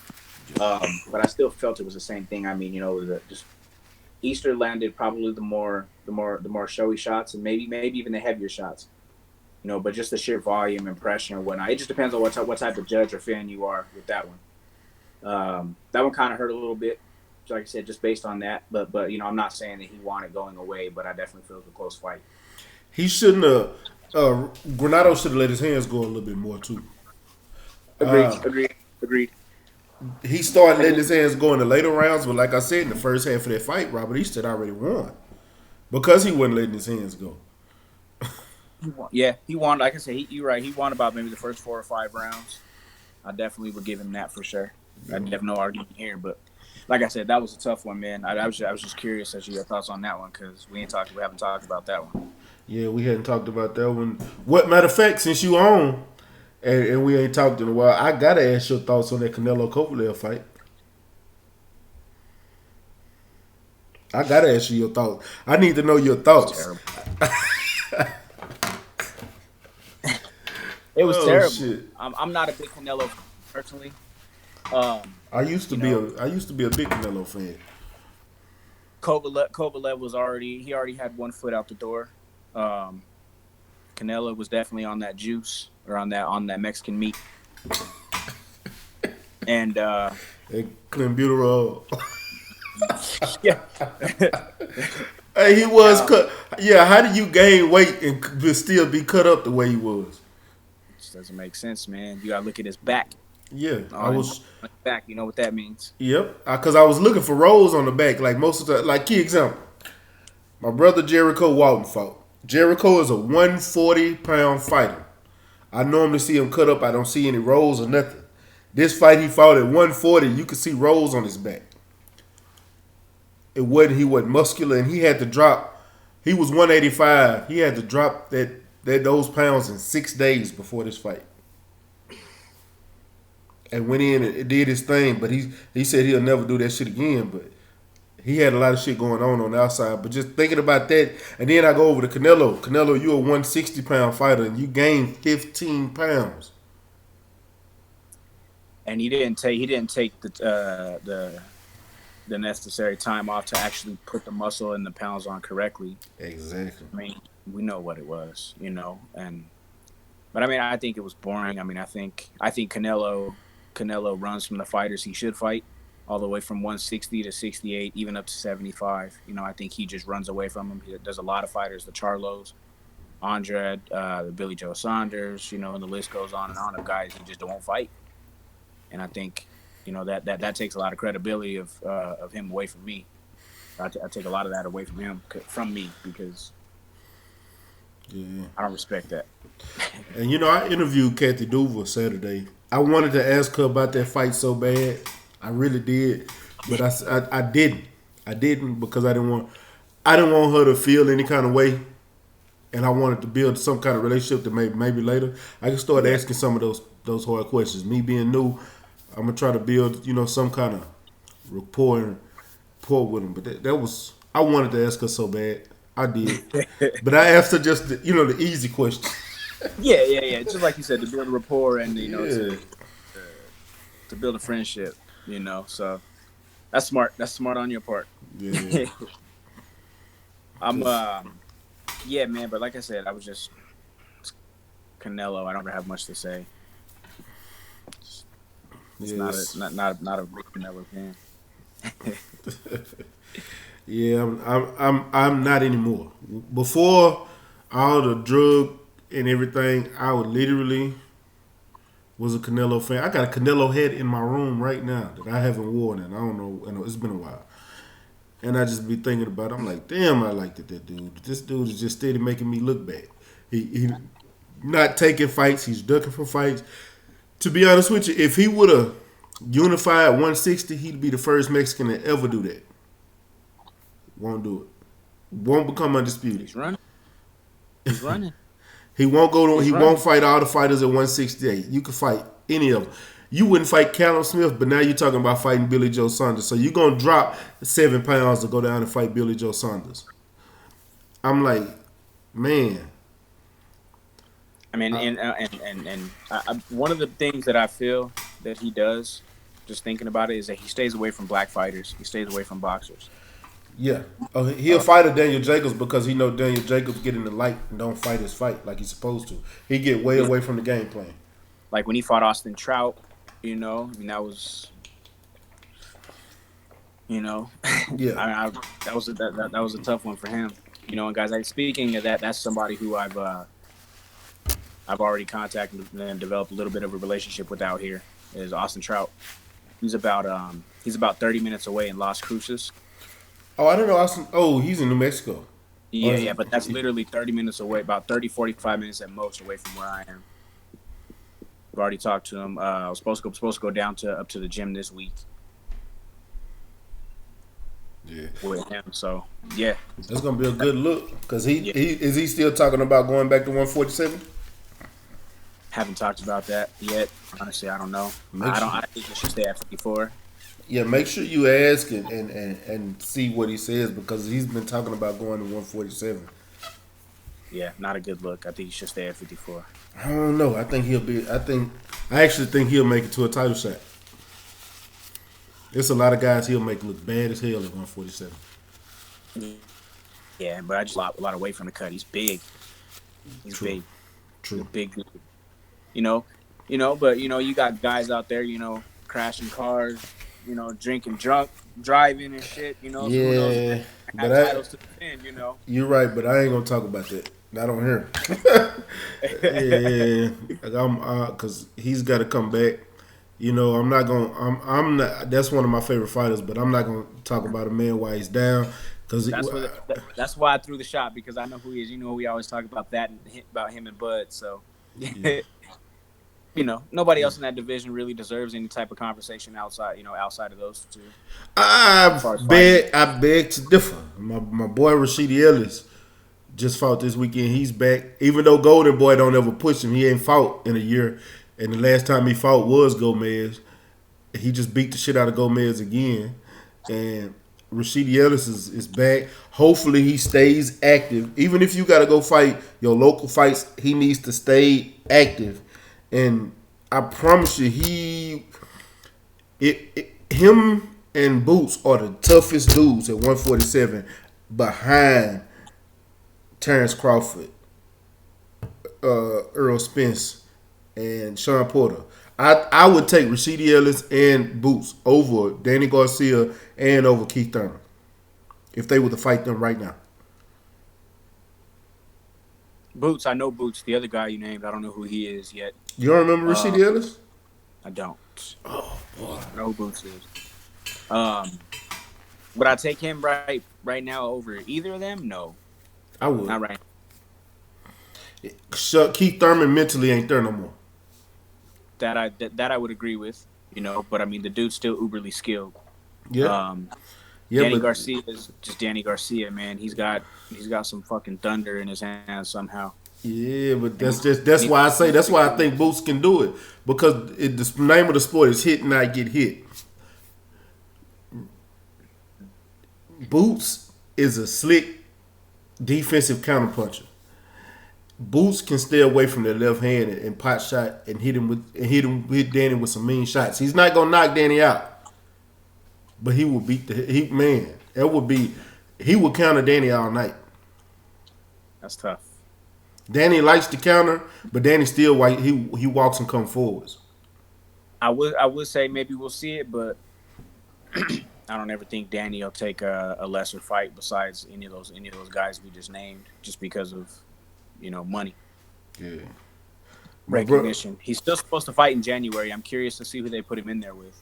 But I still felt it was the same thing. I mean, just Easter landed probably the more showy shots, and maybe even the heavier shots. But just the sheer volume and pressure and whatnot. It just depends on what type of judge or fan you are with that one. That one kind of hurt a little bit, like I said, just based on that. But I'm not saying that he wanted going away, but I definitely feel it was a close fight.
He shouldn't have. Granados should have let his hands go a little bit more too.
Agreed.
He started letting his hands go in the later rounds, but like I said, in the first half of that fight, Robert Easter had already won because he wasn't letting his hands go.
Yeah, he won. Like I said, you're right. He won about maybe the first 4 or 5 rounds. I definitely would give him that for sure. I have no argument here, but like I said, that was a tough one, man. I was just curious as to your thoughts on that one because we haven't talked about that one.
Yeah, we hadn't talked about that one. Matter of fact, since you on and we ain't talked in a while, I gotta ask your thoughts on that Canelo Kovalev fight. I gotta ask you your thoughts. I need to know your thoughts.
It was terrible.
Shit.
I'm not a big Canelo personally.
I used to be a big Canelo fan.
Kovalev was already had one foot out the door. Canelo was definitely on that juice or on that Mexican meat. And
clenbuterol.
Yeah.
Hey, he was cut. Yeah, how did you gain weight and still be cut up the way he was?
Doesn't make sense, man. You gotta look at his back.
Yeah, I was
back. You know what that means?
Yep, because I was looking for rolls on the back. Like most of the key example, my brother Jericho Walton fought. Jericho is a 140-pound fighter. I normally see him cut up. I don't see any rolls or nothing. This fight he fought at 140. You could see rolls on his back. He wasn't muscular, and he had to drop. He was 185. He had to drop those pounds in 6 days before this fight. And went in and did his thing, but he said he'll never do that shit again. But he had a lot of shit going on the outside. But just thinking about that, and then I go over to Canelo. Canelo, you're a 160-pound fighter, and you gained 15 pounds.
And he didn't take the necessary time off to actually put the muscle and the pounds on correctly.
Exactly.
I mean, we know what it was, but I mean, I think it was boring. I mean, I think Canelo runs from the fighters he should fight, all the way from 160 to 68, even up to 75. I think he just runs away from him. There's a lot of fighters, the Charlos, Andrade, the Billy Joe Saunders, and the list goes on and on of guys who just don't fight. And I think, that takes a lot of credibility of him away from me. I take a lot of that away from me because I don't respect that.
And I interviewed Kathy Duval Saturday. I wanted to ask her about that fight so bad. I really did, but I didn't. I didn't because I didn't want her to feel any kind of way, and I wanted to build some kind of relationship that maybe later I can start asking some of those hard questions. Me being new, I'm gonna try to build some kind of rapport with him. But that was I wanted to ask her so bad. I did, but I asked her just the easy question.
Yeah. Just like you said, to build a rapport and
Yeah.
to build a friendship. So that's smart. That's smart on your part.
Yeah.
I'm yeah, man. But like I said, I was just Canelo. I don't have much to say. It's
Yes.
not a big Canelo fan.
Yeah, I'm not anymore. Before all the drug and everything, I would literally was a Canelo fan. I got a Canelo head in my room right now that I haven't worn in. I don't know. It's been a while. And I just be thinking about it. I'm like, damn, I liked that dude. This dude is just steady making me look bad. He not taking fights. He's ducking for fights. To be honest with you, if he would have unified 160, he'd be the first Mexican to ever do that. Won't do it. Won't become undisputed.
He's running. He's running.
He won't go to.
He's
He
running.
won't fight all the fighters at 168. You can fight any of them. You wouldn't fight Callum Smith, but now you're talking about fighting Billy Joe Saunders. So you're gonna drop 7 pounds to go down and fight Billy Joe Saunders. I'm like, man.
I mean, one of the things that I feel that he does, just thinking about it, is that he stays away from black fighters. He stays away from boxers.
Yeah. Oh, he'll fight a Daniel Jacobs because he know Daniel Jacobs get in the light and don't fight his fight like he's supposed to. He get way away from the game plan.
Like when he fought Austin Trout, I mean, that was,
Yeah.
that was a tough one for him. And guys, like speaking of that, that's somebody who I've already contacted and developed a little bit of a relationship with out here. Is Austin Trout. He's about 30 minutes away in Las Cruces.
Oh, I don't know. Austin. Oh, he's in New Mexico.
Yeah, but that's literally 30 minutes away, about 30, 45 minutes at most away from where I am. I've already talked to him. I was supposed to go down up to the gym this week.
Yeah.
With him, so yeah.
That's gonna be a good look because he is he still talking about going back to 147?
Haven't talked about that yet. Honestly, I don't know. I think he should stay at 54.
Yeah, make sure you ask and see what he says because he's been talking about going to 147.
Yeah, not a good look. I think he should stay at 54.
I don't know. I actually think he'll make it to a title shot. There's a lot of guys he'll make look bad as hell at 147.
Yeah, but I just a lot away from the cut. He's big. He's
True.
big.
True.
He's a big dude. But you got guys out there, crashing cars, drinking drunk, driving and shit, so who knows?
Yeah,
Have
but
titles to defend,
you're right, but I ain't gonna talk about that. Not on here. Yeah, because he's got to come back. I'm not gonna. I'm not. That's one of my favorite fighters, but I'm not gonna talk about a man while he's down. Because
that's why I threw the shot because I know who he is. We always talk about that and about him and Bud. So,
yeah.
Nobody else in that division really deserves any type of conversation outside of those two.
I beg to differ. My boy Rashidi Ellis just fought this weekend. He's back. Even though Golden Boy don't ever push him, he ain't fought in a year. And the last time he fought was Gomez. He just beat the shit out of Gomez again. And Rashidi Ellis is back. Hopefully he stays active. Even if you got to go fight your local fights, he needs to stay active. And I promise you, him and Boots are the toughest dudes at 147 behind Terrence Crawford, Earl Spence, and Sean Porter. I would take Rashidi Ellis and Boots over Danny Garcia and over Keith Thurman if they were to fight them right now.
Boots, I know Boots. The other guy you named, I don't know who he is yet.
You don't remember Rashidi Ellis?
I don't.
Oh boy,
I know who Boots is. Would I take him right now over either of them? No,
I would.
not right.
Keith Thurman mentally ain't there no more.
That I would agree with. But I mean the dude's still uberly skilled.
Yeah.
Danny Garcia is just Danny Garcia, man. He's got some fucking thunder in his hands somehow.
Yeah, but that's why I think Boots can do it because the name of the sport is hit, not get hit. Boots is a slick defensive counterpuncher, Boots can stay away from the left hand and pot shot and hit Danny with some mean shots. He's not gonna knock Danny out, but he will beat he would counter Danny all night.
That's tough.
Danny likes to counter, but Danny still he walks and comes forwards.
I would say maybe we'll see it, but I don't ever think Danny will take a lesser fight besides any of those guys we just named, just because of money.
Yeah.
Recognition. He's still supposed to fight in January. I'm curious to see who they put him in there with.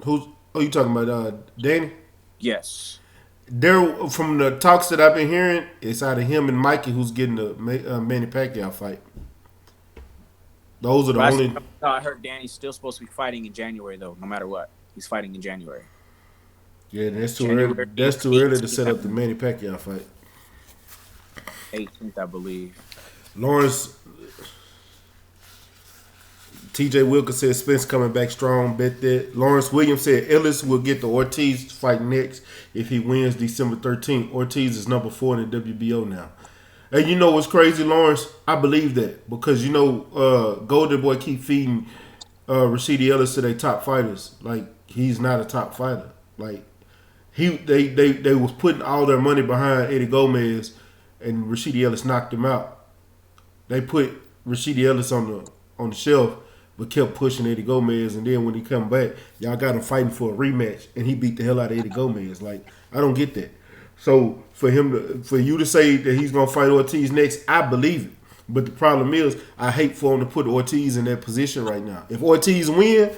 You talking about Danny?
Yes.
There, from the talks that I've been hearing, it's out of him and Mikey who's getting the Manny Pacquiao fight. Those are the only.
I heard Danny's still supposed to be fighting in January, though. No matter what, he's fighting in January.
Yeah, that's too early. That's too early to set up the Manny Pacquiao fight.
18th, I believe.
Lawrence, TJ Wilker said Spence coming back strong. Bet that. Lawrence Williams said Ellis will get the Ortiz fight next if he wins December 13th. Ortiz is number 4 in the WBO now. And you know what's crazy, Lawrence? I believe that because Golden Boy keep feeding Rashidi Ellis to their top fighters. Like he's not a top fighter. Like they was putting all their money behind Eddie Gomez, and Rashidi Ellis knocked him out. They put Rashidi Ellis on the shelf, but kept pushing Eddie Gomez. And then when he come back, y'all got him fighting for a rematch, and he beat the hell out of Eddie Gomez. Like I don't get that. So for you to say that he's gonna fight Ortiz next, I believe it. But the problem is, I hate for him to put Ortiz in that position right now. If Ortiz win,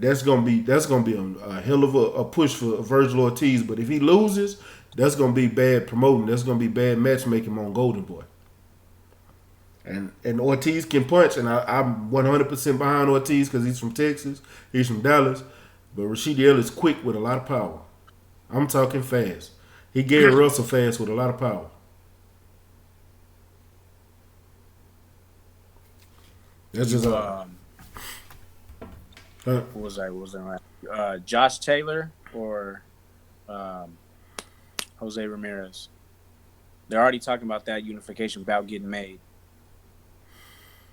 that's gonna be a hell of a push for Virgil Ortiz. But if he loses, that's gonna be bad promoting. That's gonna be bad matchmaking on Golden Boy. And Ortiz can punch, and I'm 100% behind Ortiz because he's from Texas, he's from Dallas. But Rashidi Ellis quick with a lot of power. I'm talking fast. He gave Russell fast with a lot of power. That's just
What was that? Josh Taylor or Jose Ramirez? They're already talking about that unification bout getting made.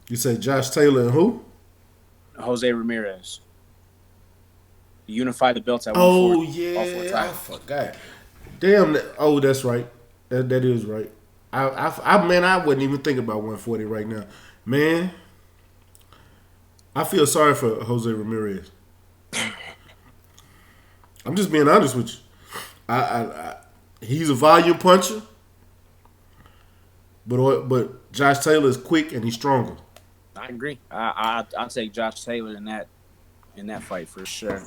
You say Josh Taylor and who?
Jose Ramirez. Unify the belts at 140.
Oh
all 4
yeah, I
times.
forgot. Damn. That's right. That is right. I wouldn't even think about 140 right now, man. I feel sorry for Jose Ramirez. I'm just being honest with you. He's a volume puncher, but Josh Taylor is quick and he's stronger.
I agree. I'll take Josh Taylor in that fight for sure.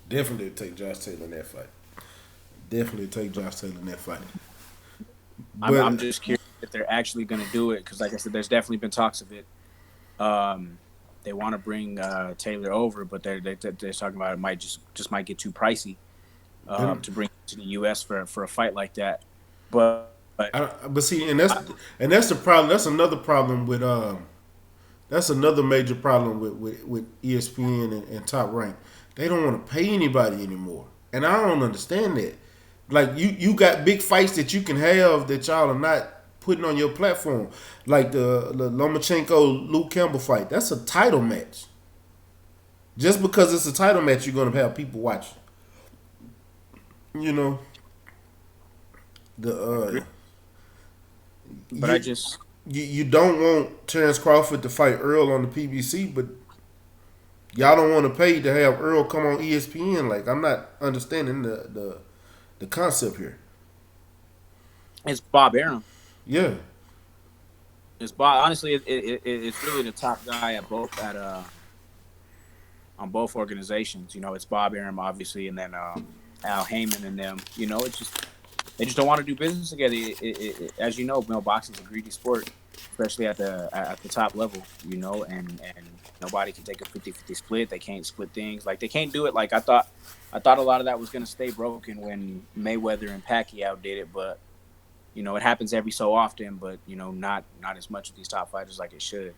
Definitely take Josh Taylor in that fight. But
I'm just curious if they're actually going to do it because, like I said, there's definitely been talks of it. They want to bring Taylor over, but they're talking about it might might get too pricey to bring to the U.S. for a fight like that. But
see, and that's the problem. That's another problem with that's another major problem with ESPN and Top Rank. They don't want to pay anybody anymore, and I don't understand that. Like you got big fights that you can have that y'all are not putting on your platform, like the Lomachenko Luke Campbell fight. That's a title match. Just because it's a title match, you're gonna have people watching. You know. You don't want Terrence Crawford to fight Earl on the PBC, but y'all don't want to pay to have Earl come on ESPN. Like I'm not understanding the concept here.
It's Bob Arum.
Yeah.
It's Bob. Honestly, it's really the top guy on both organizations. You know, it's Bob Arum, obviously, and then Al Heyman and them. You know, it's just they just don't want to do business together. As you know, boxing's a greedy sport, especially at the top level. You know, and nobody can take a 50-50 split. They can't split things. Like they can't do it. Like I thought a lot of that was going to stay broken when Mayweather and Pacquiao did it, but. You know, it happens every so often, but, you know, not as much of these top fighters like it should.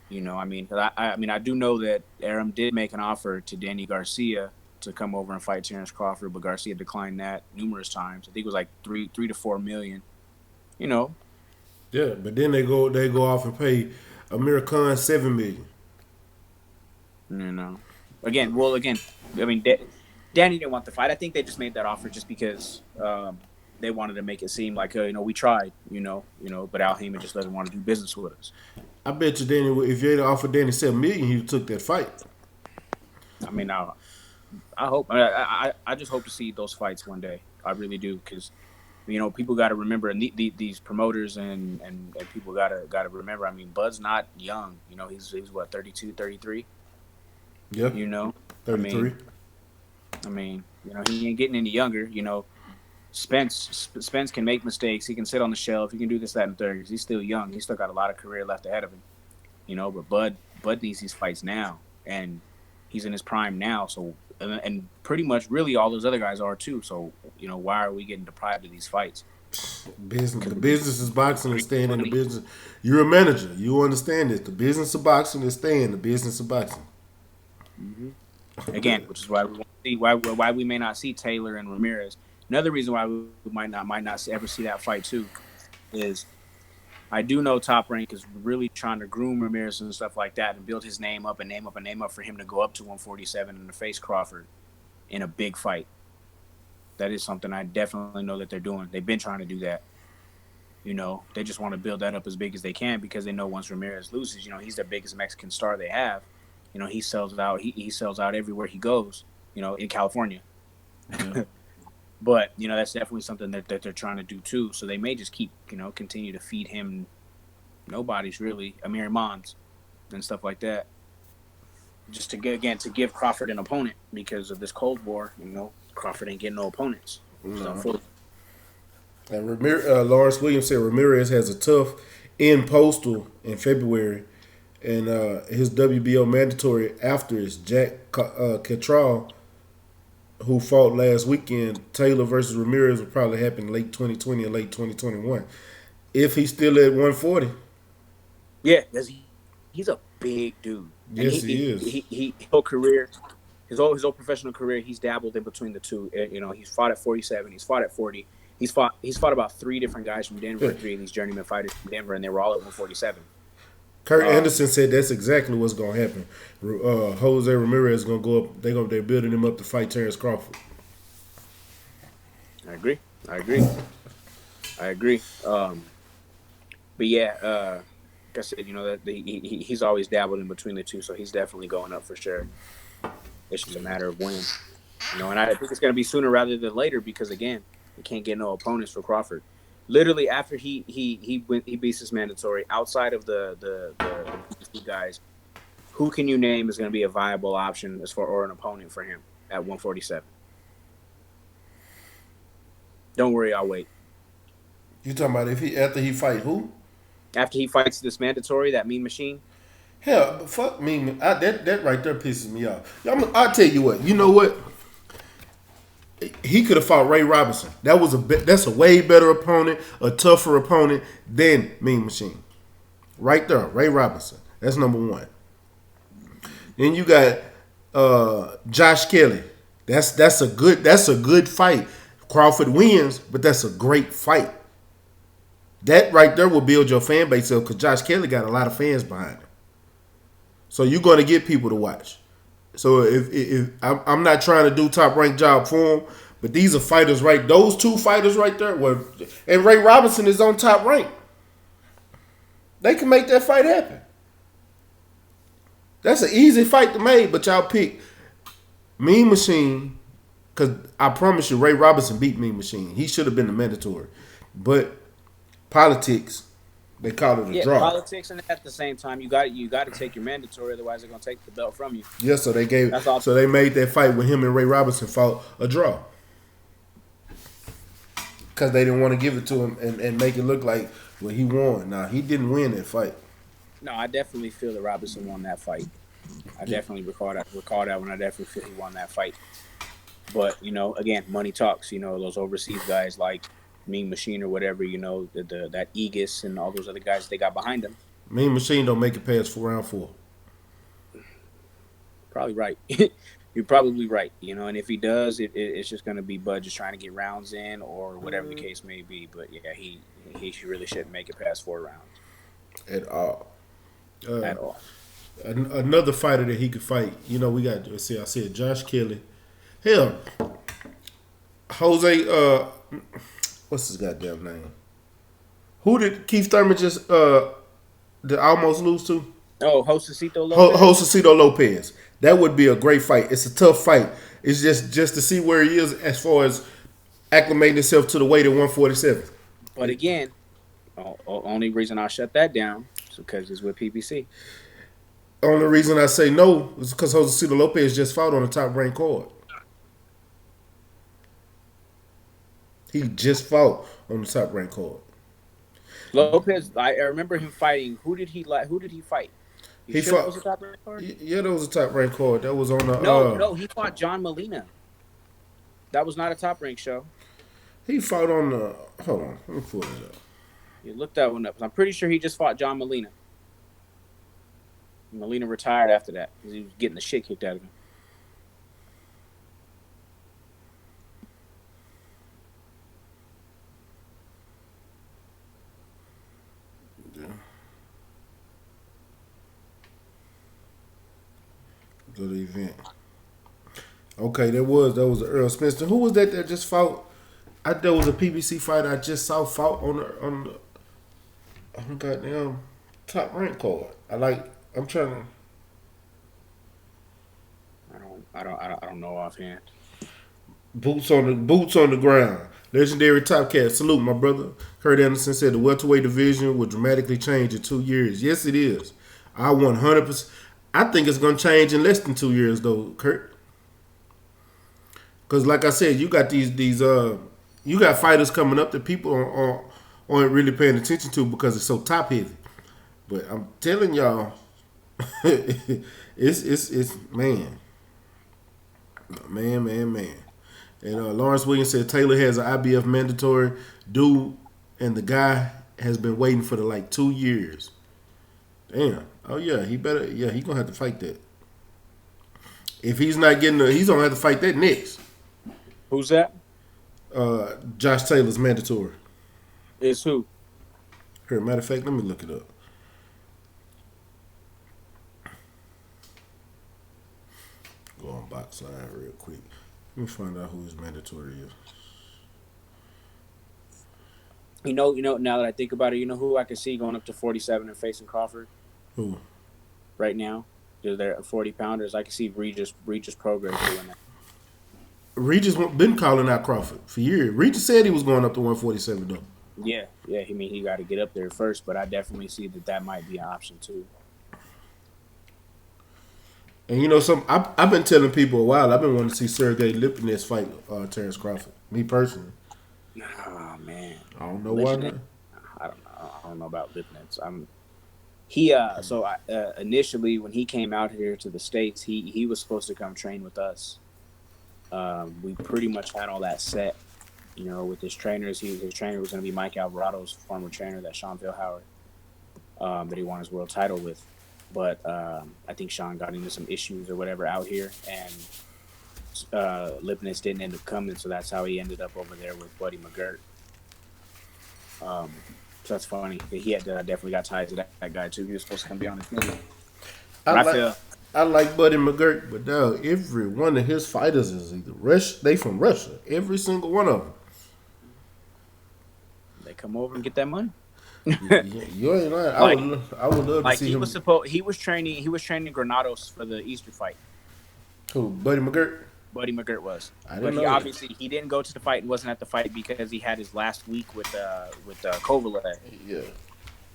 You know, I mean, I do know that Arum did make an offer to Danny Garcia to come over and fight Terrence Crawford, but Garcia declined that numerous times. I think it was like $3 to $4 million. You know,
Yeah, but then they go off and pay Amir Khan $7 million.
You know, again, I mean, Danny didn't want the fight. I think they just made that offer just because they wanted to make it seem like, we tried, but Al Heyman just doesn't want to do business with us.
I bet you Danny, if you had offered Danny $7 million, he took that fight.
I mean, I hope. I just hope to see those fights one day. I really do, because people got to remember, and these promoters and people got to remember. I mean, Bud's not young. He's what, 32, 33?
Yeah. 33.
I mean, he ain't getting any younger. Spence can make mistakes. He can sit on the shelf. He can do this, that, and third. He's still young. He's still got a lot of career left ahead of him. But Bud needs these fights now, and he's in his prime now. So, and pretty much, really, all those other guys are too. So, why are we getting deprived of these fights?
The business is boxing and staying in the business. You're a manager. You understand this. The business of boxing is staying in the business of boxing.
Mm-hmm. Again, which is why we want to see why we may not see Taylor and Ramirez. Another reason why we might not ever see that fight too is I do know Top Rank is really trying to groom Ramirez and stuff like that and build his name up for him to go up to 147 and to face Crawford in a big fight. That is something I definitely know that they're doing. They've been trying to do that. They just want to build that up as big as they can because they know once Ramirez loses, he's the biggest Mexican star they have. He sells out. He sells out everywhere he goes. In California. Yeah. But that's definitely something that they're trying to do too. So they may just keep continue to feed him nobodies really, Amir Mons and stuff like that. Just to give Crawford an opponent because of this Cold War. Crawford ain't getting no opponents.
No. And Lawrence Williams said Ramirez has a tough end postal in February. And his WBO mandatory after is Jack Cattrall, who fought last weekend. Taylor versus Ramirez will probably happen late 2020 or late 2021. If he's still at 140.
Yeah, he's a big dude.
Yes, he is.
His whole career, his whole professional career, he's dabbled in between the two. He's fought at 47. He's fought at 40. He's fought about 3 different guys from Denver, 3 of these journeyman fighters from Denver, and they were all at 147.
Kurt Anderson said that's exactly what's going to happen. Jose Ramirez is going to go up. They're building him up to fight Terrence Crawford.
I agree. But yeah, like I said, that he's always dabbled in between the two, so he's definitely going up for sure. It's just a matter of when. And I think it's going to be sooner rather than later because again, he can't get no opponents for Crawford. Literally, after he beats his mandatory, outside of the guys, who can you name is going to be a viable option or an opponent for him at 147? Don't worry, I'll wait.
You talking about after he fight who?
After he fights this mandatory, that Mean Machine.
Hell, fuck Mean. That right there pisses me off. I'll tell you what. You know what? He could have fought Ray Robinson. That's a way better opponent, a tougher opponent than Mean Machine. Right there, Ray Robinson. That's number 1. Then you got Josh Kelly. That's a good fight. Crawford wins, but that's a great fight. That right there will build your fan base up because Josh Kelly got a lot of fans behind him. So you're going to get people to watch. So if I'm not trying to do Top Rank job for him, but these are fighters right. Those 2 fighters right there and Ray Robinson is on Top Rank. They can make that fight happen. That's an easy fight to make, but y'all pick Mean Machine because I promise you Ray Robinson beat Mean Machine. He should have been the mandatory, but politics. They call it a draw.
Politics, and at the same time, you got to take your mandatory, otherwise they're gonna take the belt from you.
Yeah, so they made that fight with him and Ray Robinson fought a draw because they didn't want to give it to him and make it look like he won. Nah, he didn't win that fight.
No, I definitely feel that Robinson won that fight. I definitely recall that when I definitely feel he won that fight. But again, money talks. Those overseas guys like Mean Machine or whatever, that Aegis and all those other guys they got behind him.
Mean Machine don't make it past round 4.
Probably right. You're probably right, and if he does, it's just going to be Bud just trying to get rounds in or whatever the case may be. But yeah, he really shouldn't make it past 4 rounds
at all.
at all.
Another fighter that he could fight. We got. Let's see. I said Josh Kelly. Hell, Jose. What's his goddamn name? Who did Keith Thurman just did almost lose to?
Oh, Josecito Lopez.
Josecito Lopez. That would be a great fight. It's a tough fight. It's just to see where he is as far as acclimating himself to the weight of 147.
But again, only reason I shut that down is because it's with PBC.
Only reason I say no is because Josecito Lopez just fought on the top ranked card. He just fought on the top ranked card.
Lopez, I remember him fighting. Who did he fight?
He fought. That was a top ranked card? Yeah, that was a top ranked card. That was on the.
No, he fought John Molina. That was not a top ranked show.
He fought on the. Hold on, let me pull it up.
You look that one up. I'm pretty sure he just fought John Molina. Molina retired after that because he was getting the shit kicked out of him.
To the event. Okay, that was Earl Spencer. Who was that just fought? There was a PBC fight I just saw fought on the goddamn top rank card. I'm trying to.
I don't know offhand.
Boots on the ground. Legendary top cat. Salute, my brother. Kurt Anderson said the welterweight division will dramatically change in 2 years. Yes, it is. I 100%. I think it's going to change in less than 2 years, though, Kurt. Because, like I said, you got these you got fighters coming up that people aren't really paying attention to because it's so top heavy. But I'm telling y'all, it's man. And Lawrence Williams said Taylor has an IBF mandatory due, and the guy has been waiting for 2 years. Damn. Oh yeah, he better. Yeah, he gonna have to fight that. If he's not getting, he's gonna have to fight that next.
Who's that?
Josh Taylor's mandatory.
Is who?
Here, matter of fact, let me look it up. Go on Boxline real quick. Let me find out who his mandatory is.
Now that I think about it, who I can see going up to 47 and facing Crawford?
Who?
Right now? They're 40-pounders. I can see Regis Progress doing that.
Regis been calling out Crawford for years. Regis said he was going up to 147, though.
Yeah. I mean, he got to get up there first, but I definitely see that might be an option, too.
And I've been telling people a while, I've been wanting to see Sergey Lipinets fight Terrence Crawford. Me personally.
Oh, man.
I don't know why not.
I don't know about Lipinets. Initially when he came out here to the States, he was supposed to come train with us. We pretty much had all that set, with his trainers. His trainer was going to be Mike Alvarado's former trainer, that Sean Howard, that he won his world title with. But I think Sean got into some issues or whatever out here, and Lipinets didn't end up coming, so that's how he ended up over there with Buddy McGirt. So that's funny. He definitely got ties to that guy too. He was supposed to come be on his team.
I like Buddy McGirt, but dog, every one of his fighters is either they from Russia. Every single one of them.
They come over and get that money.
You ain't lying. I would love to see him.
He was training Granados for the Easter fight.
Who? Buddy McGirt?
Buddy McGirt was.
But
he didn't go to the fight and wasn't at the fight because he had his last week with Kovalev.
Yeah.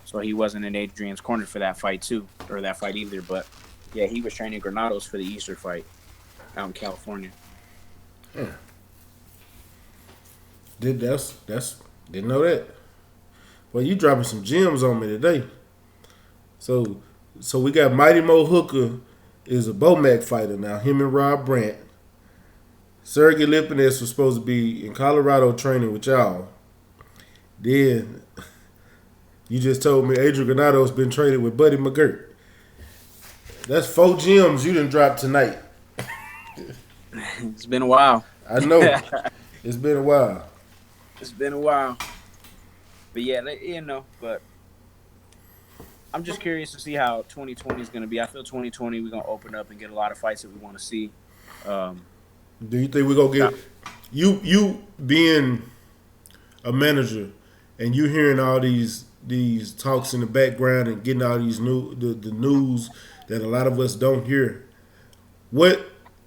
So he wasn't in Adrian's corner for that fight too, or that fight either. But yeah, he was training Granados for the Easter fight out in California.
Yeah. Didn't know that. Well, you dropping some gems on me today. So we got Mighty Mo Hooker is a BoMac fighter now. Him and Rob Brandt. Sergey Lipinets was supposed to be in Colorado training with y'all. Then you just told me Adrian Granado's been training with Buddy McGirt. That's 4 gems you done dropped tonight.
It's been a while.
I know. It's been a while.
It's been a while. But yeah, but I'm just curious to see how 2020 is going to be. I feel 2020 we're going to open up and get a lot of fights that we want to see.
Do you think we're gonna get you being a manager and you hearing all these talks in the background and getting all these the news that a lot of us don't hear? What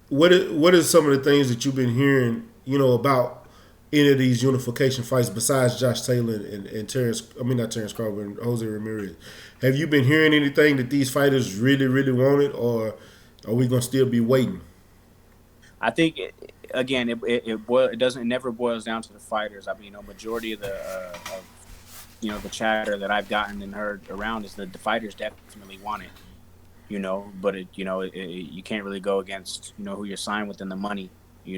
is some of the things that you've been hearing, about any of these unification fights besides Josh Taylor and Terrence? I mean, not Terrence Crawford and Jose Ramirez. Have you been hearing anything that these fighters really, really wanted, or are we gonna still be waiting?
I think it never boils down to the fighters. I mean, majority of the chatter that I've gotten and heard around is that the fighters definitely want it. But you can't really go against who you're signed with and the money. Which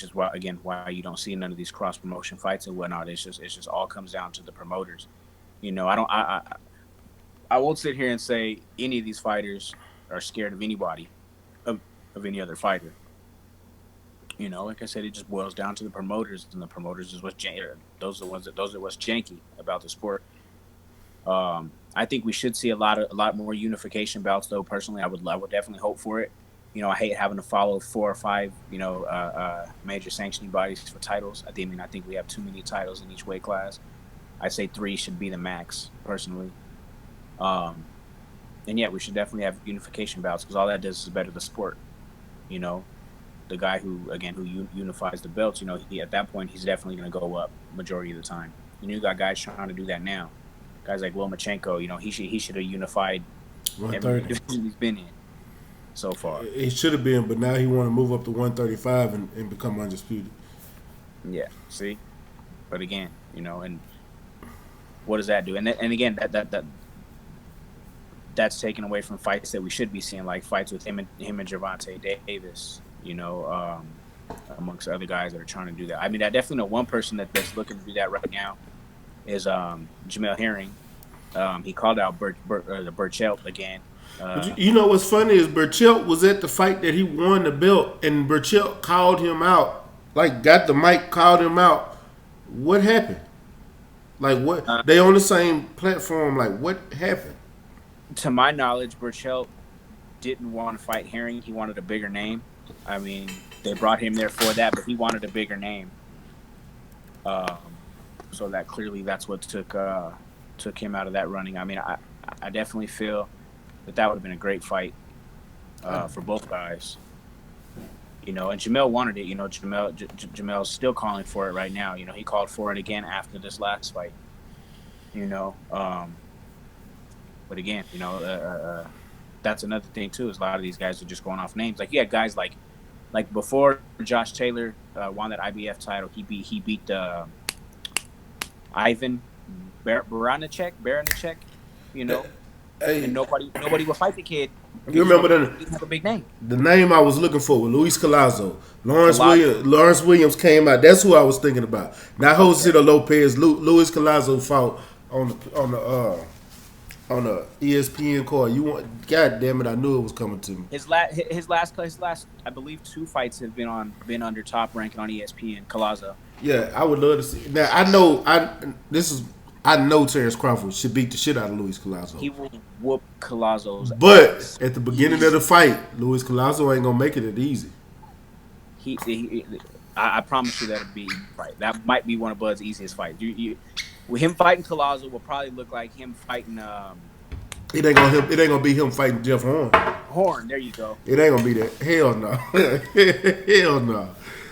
is why you don't see none of these cross promotion fights and whatnot. It's just all comes down to the promoters. I won't sit here and say any of these fighters are scared of anybody. Of any other fighter, like I said, it just boils down to the promoters, and the promoters is what's those are what's janky about the sport. I think we should see a lot more unification bouts, though. Personally, I would definitely hope for it. I hate having to follow 4 or 5, major sanctioning bodies for titles. I think we have too many titles in each weight class. I say 3 should be the max, personally. And yeah, we should definitely have unification bouts because all that does is better the sport. The guy who unifies the belts, he at that point he's definitely going to go up majority of the time. You got guys trying to do that now. Guys like Lomachenko, he should have unified every division he's been in so far.
He should have been, but now he want to move up to 135 and become undisputed.
Yeah, see, but again, and what does that do? And again, that's taken away from fights that we should be seeing, like fights with him and Gervonta Davis, amongst other guys that are trying to do that. I mean, I definitely know one person that's looking to do that right now is Jamel Herring. He called out Burchelt again.
What's funny is Burchelt was at the fight that he won the belt, and Burchelt called him out, got the mic, called him out. What happened? What? They on the same platform. What happened?
To my knowledge, Burchelt didn't want to fight Herring. He wanted a bigger name. I mean, they brought him there for that, but he wanted a bigger name. So that clearly that's what took him out of that running. I mean, I definitely feel that would have been a great fight for both guys. And Jamel wanted it. Jamel's still calling for it right now. He called for it again after this last fight. But again, that's another thing too. Is a lot of these guys are just going off names. You had guys like before Josh Taylor won that IBF title, he beat Ivan Baranachek,
Hey,
and nobody would fight the kid.
You remember
he didn't have a big name.
The name I was looking for was Luis Collazo. Lawrence Williams came out. That's who I was thinking about. Not Jose Lopez. Luis Collazo fought on the ESPN card. God damn it! I knew it was coming to me.
His last I believe 2 fights have been under top ranking on ESPN. Collazo.
Yeah, I would love to see. Now I know Terrence Crawford should beat the shit out of Luis Collazo.
He will whoop Collazo's
ass. At the beginning of the fight, Luis Collazo ain't gonna make it easy.
I promise you that'll be right. That might be one of Bud's easiest fights. With him fighting Collazo will probably look like him fighting.
It ain't gonna be him fighting Jeff Horn.
There you go.
It ain't gonna be that. Hell no. Hell no.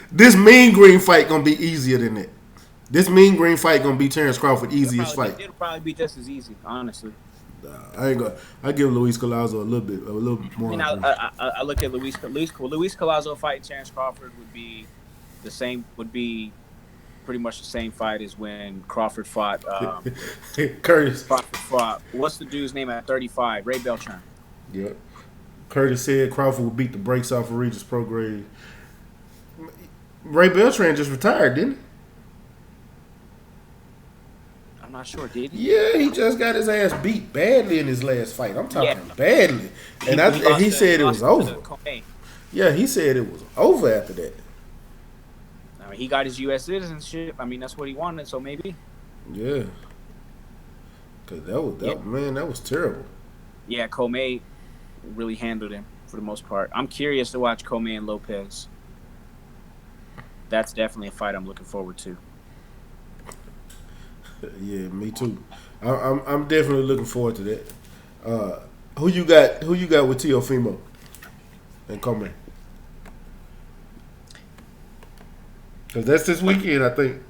This Mean Green fight gonna be easier than that. This Mean Green fight gonna be Terrence Crawford easiest fight.
It'll probably be just as easy, honestly.
I ain't gonna. I give Luis Collazo a little more.
I look at Luis Collazo fighting Terrence Crawford would be pretty much the same fight as when Crawford fought
Curtis.
Crawford fought, what's the dude's name at 35? Ray Beltran.
Yep. Curtis said Crawford would beat the brakes off of Regis Prograis. Ray Beltran just retired, didn't he?
I'm not sure, did he?
Yeah, he just got his ass beat badly in his last fight. I'm talking badly. And he said it was over. Yeah, he said it was over after that.
I mean, he got his U.S. citizenship. I mean, that's what he wanted, so maybe.
Yeah. Cause that was terrible.
Yeah, Comey really handled him for the most part. I'm curious to watch Comey and Lopez. That's definitely a fight I'm looking forward to.
Yeah, me too. I'm definitely looking forward to that. Who you got with Teofimo and Comey? Cause that's this weekend, I think.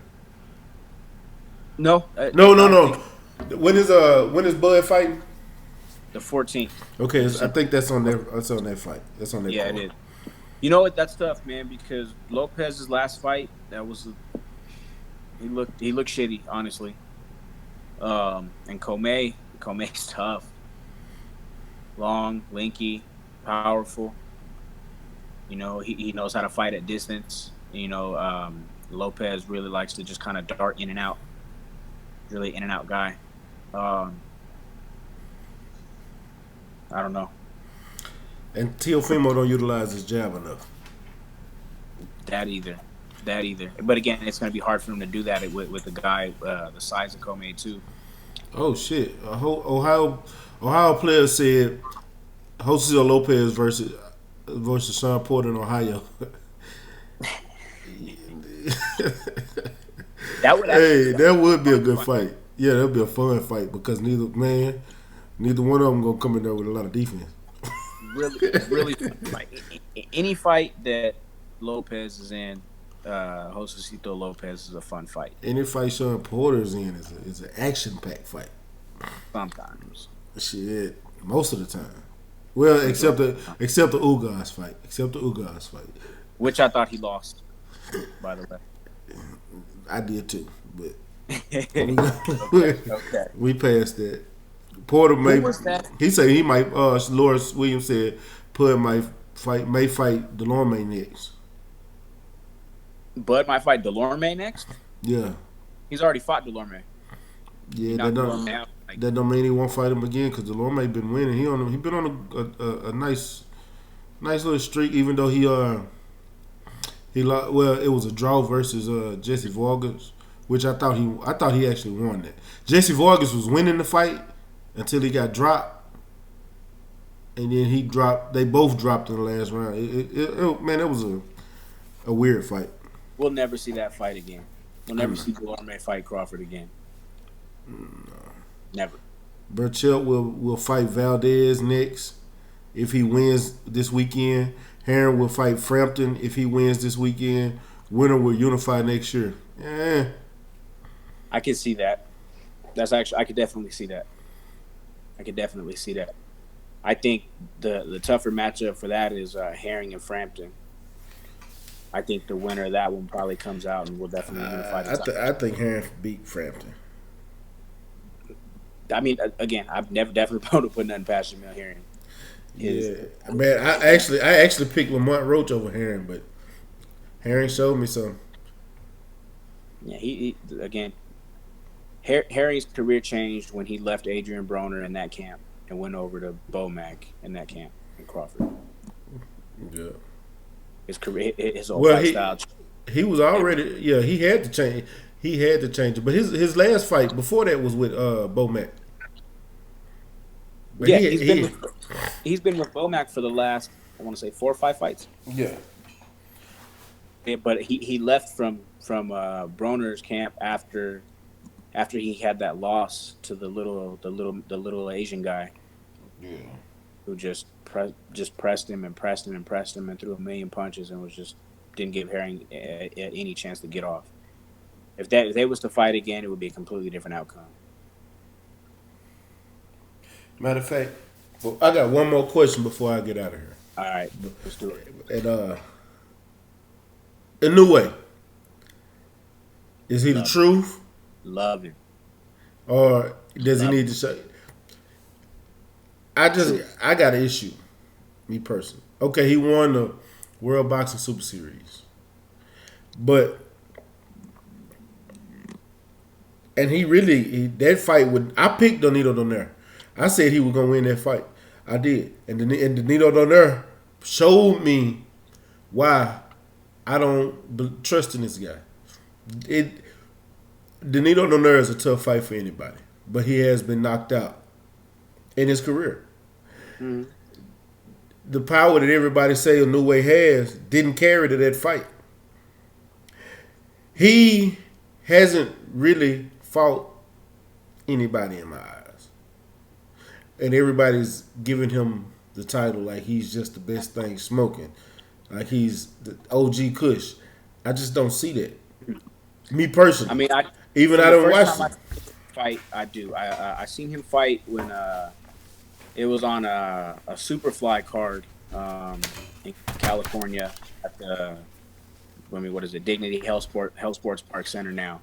No.
No. When is Bud fighting?
The 14th.
Okay, I think that's on that fight. That's on that.
Yeah,
card.
it is. You know what? That's tough, man. Because Lopez's last fight, he looked shitty, honestly. And Comey's tough, long, lanky, powerful. You know, he knows how to fight at distance. You know, Lopez really likes to just kind of dart in and out. Really in and out guy. I don't know.
And Teofimo don't utilize his jab enough.
That either. But again, it's going to be hard for him to do that with a guy the size of Comey too.
Oh shit! Ohio player said Jose Lopez versus Sean Porter in Ohio. That would be a good fight. Yeah, that'd be a fun fight because neither one of them gonna come in there with a lot of defense.
Really fun fight. Any fight that Lopez is in, Josecito Lopez is a fun fight.
Any fight Sean Porter's in is an action-packed fight.
Sometimes.
Shit, most of the time. Well, except the Ugas fight.
Which I thought he lost, by the way.
I did too, but
Okay.
we passed that. Porter he said he might. Lawrence Williams said Bud may fight Delorme next.
Bud might fight Delorme next.
Yeah,
he's already fought Delorme.
Yeah, that don't mean he won't fight him again because Delorme been winning. He been on a nice little streak, even though he lost. Well, it was a draw versus Jesse Vargas, which I thought he actually won that. Jesse Vargas was winning the fight until he got dropped, and then he dropped. They both dropped in the last round. It was a weird fight.
We'll never see that fight again. We'll never see Delorme fight Crawford again.
No.
Never.
Burchell will fight Valdez next if he wins this weekend. Herring will fight Frampton if he wins this weekend. Winner will unify next year.
I can see that. I could definitely see that. I think the tougher matchup for that is Herring and Frampton. I think the winner of that one probably comes out and will definitely unify.
I think Herring beat Frampton.
I mean, again, I've never definitely put nothing past Jamil Herring.
Yeah, man. I actually picked Lamont Roach over Herring, but Herring showed me something.
Yeah, he again. Herring's career changed when he left Adrian Broner in that camp and went over to BoMac in that camp in Crawford.
Yeah.
His career, his whole lifestyle.
He was already he had to change. He had to change it, but his last fight before that was with BoMac. But
he's been with BoMac for the last, I want to say, 4 or 5 fights.
Yeah.
But he left from Broner's camp after he had that loss to the little Asian guy.
Yeah.
Who just pressed him and threw a million punches and didn't give Herring any chance to get off. If they was to fight again, it would be a completely different outcome.
Matter of fact, well, I got one more question before I get out of here.
All right, let's do it.
And Inoue, is he the truth?
Love him.
Or does he need to say? I got an issue, me personally. Okay, he won the World Boxing Super Series, but that fight I picked Donito Donaire. I said he was gonna win that fight. I did, and Donito Donaire showed me why I don't trust in this guy. Danilo Donaire is a tough fight for anybody, but he has been knocked out in his career.
Mm-hmm.
The power that everybody say Inoue has didn't carry to that fight. He hasn't really fought anybody in my eyes. And everybody's giving him the title like he's just the best thing smoking. Like he's the OG Kush. I just don't see that. Me personally.
I mean, I
don't watch him.
Fight, I do. I seen him fight when it was on a Superfly card in California at the what is it? Dignity Health Sports Park Center now.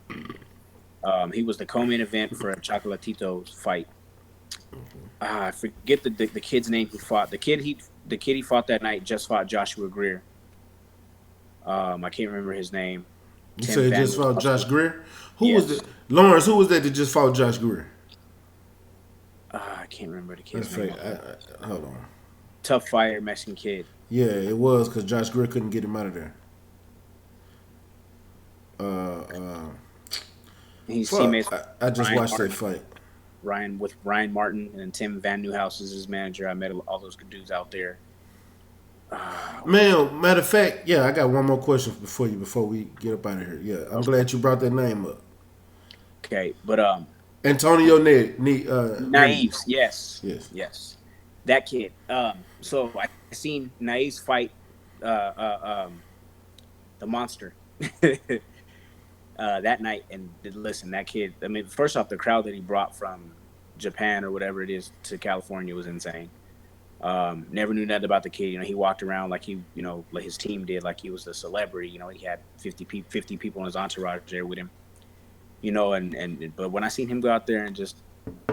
He was the co-main event for a Chocolatito's fight. I forget the kid's name who fought. The kid he fought that night just fought Joshua Greer. I can't remember his name.
You say just fought Josh Greer? Who was it? Lawrence, who was that just fought Josh Greer?
I can't remember the kid's name.
Hold on.
Tough fighter, Mexican kid.
Yeah, it was because Josh Greer couldn't get him out of there.
He's teammates.
I just
Ryan
watched
Martin.
that fight.
Ryan Martin and Tim Van Nieuwhouse is his manager. I met all those good dudes out there.
Man, matter of fact, yeah, I got one more question before we get up out of here. Yeah, I'm glad you brought that name up.
Okay, but
Antonio Naives.
Yes, that kid. So I seen Naives fight the monster that night, and listen, that kid. I mean, first off, the crowd that he brought from Japan or whatever it is to California was insane. Never knew nothing about the kid. You know, he walked around like he, you know, like his team did, like he was a celebrity. You know, he had 50 people in his entourage there with him. You know, but when I seen him go out there and just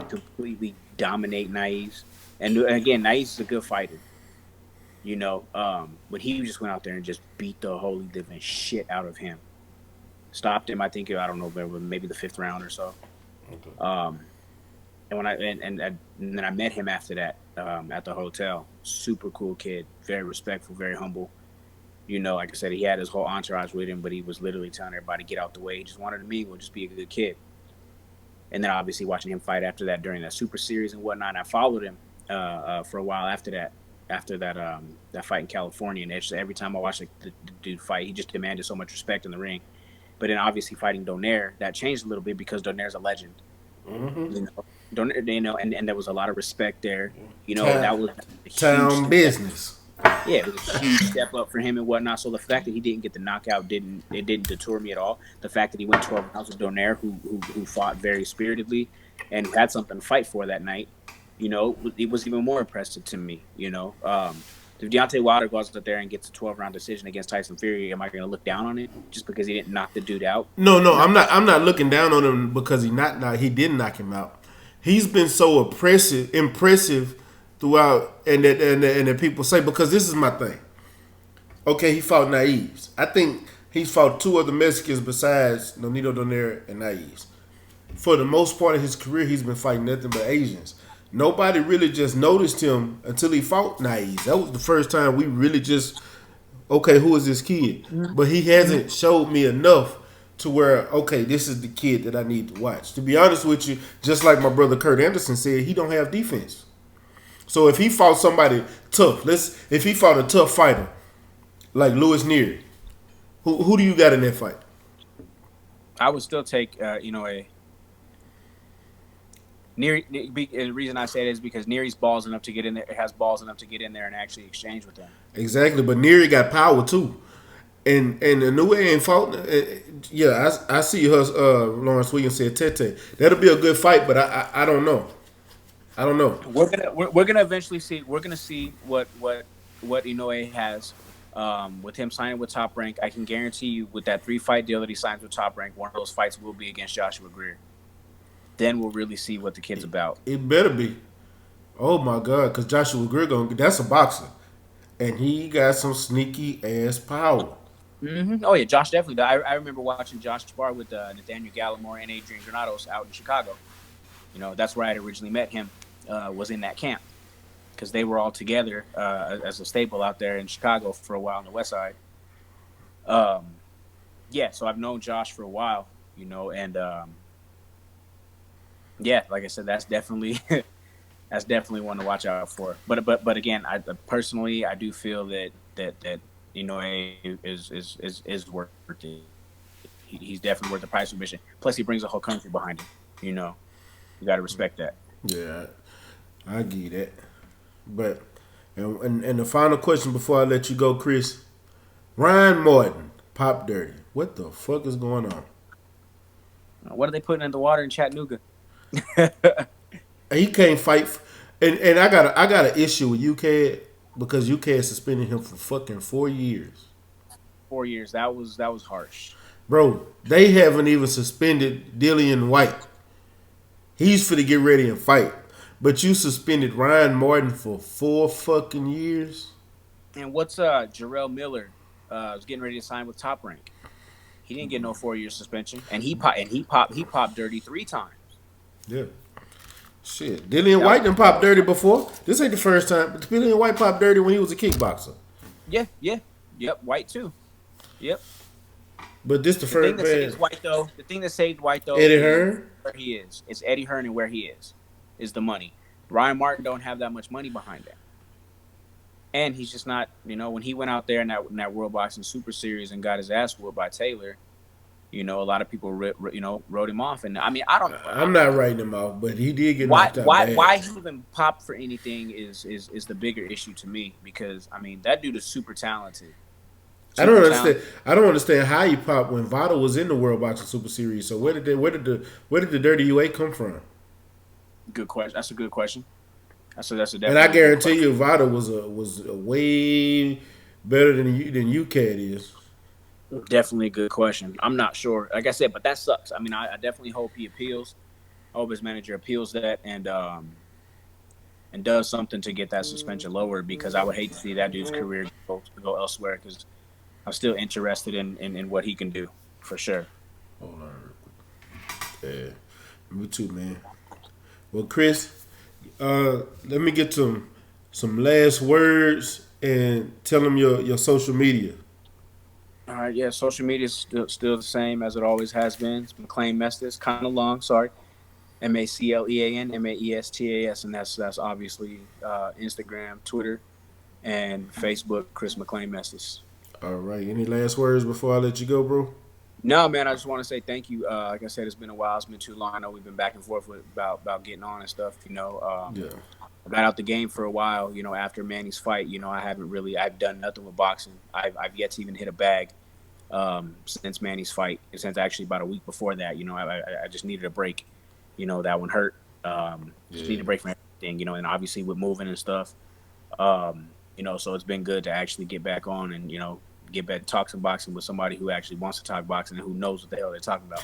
completely dominate Naives, and again, Naives is a good fighter. You know, but he just went out there and just beat the holy living shit out of him. Stopped him, I think, I don't know, maybe the 5th round or so. Okay. And when and then I met him after that at the hotel. Super cool kid, very respectful, very humble. You know, like I said, he had his whole entourage with him, but he was literally telling everybody to get out the way. He just wanted to mingle, just be a good kid. And then obviously watching him fight after that during that Super Series and whatnot, I followed him for a while after that. After that fight in California, and every time I watched the dude fight, he just demanded so much respect in the ring. But then obviously fighting Donaire, that changed a little bit because Donaire's a legend. Mm-hmm. You know, and there was a lot of respect there. You know, that was a
town business.
Yeah, it was a huge step up for him and whatnot. So the fact that he didn't get the knockout didn't deter me at all. The fact that he went 12 rounds with Donaire, who fought very spiritedly and who had something to fight for that night, you know, it was even more impressive to me. You know, if Deontay Wilder goes out there and gets a 12-round decision against Tyson Fury, am I going to look down on it just because he didn't knock the dude out?
No, I'm not looking down on him because he didn't knock him out. He's been so impressive throughout, and that people say, because this is my thing. Okay, he fought Naives. I think he's fought 2 other Mexicans besides Nonito Donaire and Naives. For the most part of his career, he's been fighting nothing but Asians. Nobody really just noticed him until he fought Naives. That was the first time we really just, okay, who is this kid? Mm-hmm. But he hasn't showed me enough to where, okay, this is the kid that I need to watch. To be honest with you, just like my brother Kurt Anderson said, he don't have defense. So if he fought somebody tough, if he fought a tough fighter like Louis Neary, who do you got in that fight?
I would still take, Neary. The reason I say it is because Neary's balls enough to get in there. It has balls enough to get in there and actually exchange with them.
Exactly, but Neary got power too, and Inoue ain't fought. Yeah, I see her. Lawrence Williams said Tete. That'll be a good fight, but I don't know. I don't know.
We're gonna eventually see. We're gonna see what Inoue has. With him signing with Top Rank, I can guarantee you, with that 3-fight deal that he signs with Top Rank, one of those fights will be against Joshua Greer. Then we'll really see what the kid's about.
It better be. Oh my God, because Joshua Greer that's a boxer, and he got some sneaky ass power.
Mm-hmm. Oh yeah, Josh definitely. I remember watching Josh spar with Nathaniel Gallimore and Adrian Granados out in Chicago. You know, that's where I had originally met him. Was in that camp because they were all together as a staple out there in Chicago for a while on the West Side. Um, yeah, so I've known Josh for a while, and yeah, like I said, that's definitely that's definitely one to watch out for. But again, I personally I do feel that is worth it. He's definitely worth the price of admission. Plus, he brings a whole country behind him. You got to respect that.
Yeah, I get that. But and the final question before I let you go, Chris. Ryan Martin, Pop Dirty. What the fuck is going on?
What are they putting in the water in Chattanooga?
He can't fight. And I got an issue with UK because UK suspended him for fucking 4 years.
4 years. That was harsh.
Bro, they haven't even suspended Dillian White. He's for to get ready and fight. But you suspended Ryan Martin for 4 fucking years?
And what's Jarrell Miller was getting ready to sign with Top Rank. He didn't get no 4-year suspension, and he popped dirty 3 times.
Yeah. Shit. Dillian White done popped dirty before. This ain't the first time. But Dillian White popped dirty when he was a kickboxer.
Yeah, yep, White too. Yep.
But this the first
thing that saves White though. The thing that saved White though.
Eddie Hearn?
Where he is. It's Eddie Hearn and where he is the money. Ryan Martin don't have that much money behind that. And he's just not, when he went out there in that World Boxing Super Series and got his ass whooped by Taylor, a lot of people, wrote him off. And I mean, I don't know.
I'm not writing him off, but he did get knocked out.
Why he even popped for anything is the bigger issue to me because, I mean, that dude is super talented.
I don't understand. I don't understand how he popped when Votto was in the World Boxing Super Series. So where did the dirty UA come from?
Good question. That's a good question. That's a
and I guarantee you, Votto was a way better than UK it is.
Definitely a good question. I'm not sure. Like I said, but that sucks. I mean, I definitely hope he appeals. I hope his manager appeals that and does something to get that suspension lowered because I would hate to see that dude's career go elsewhere because I'm still interested in what he can do for sure.
Hold on. Yeah, me too, man. Well, Chris, let me get some last words and tell them your social media.
All right, yeah, social media is still the same as it always has been. It's McClain Mestis, kind of long, sorry. MacLean Maestas, and that's obviously Instagram, Twitter, and Facebook. Chris McClain Mestis.
All right. Any last words before I let you go, bro?
No, man. I just want to say thank you. Like I said, it's been a while. It's been too long. I know we've been back and forth about getting on and stuff.
Yeah.
I got out the game for a while. After Manny's fight, I've done nothing with boxing. I've yet to even hit a bag since Manny's fight. Since actually about a week before that, I just needed a break. That one hurt. Just need a break from everything. And obviously with moving and stuff. So it's been good to actually get back on and get back to talk some boxing with somebody who actually wants to talk boxing and who knows what the hell they're talking about.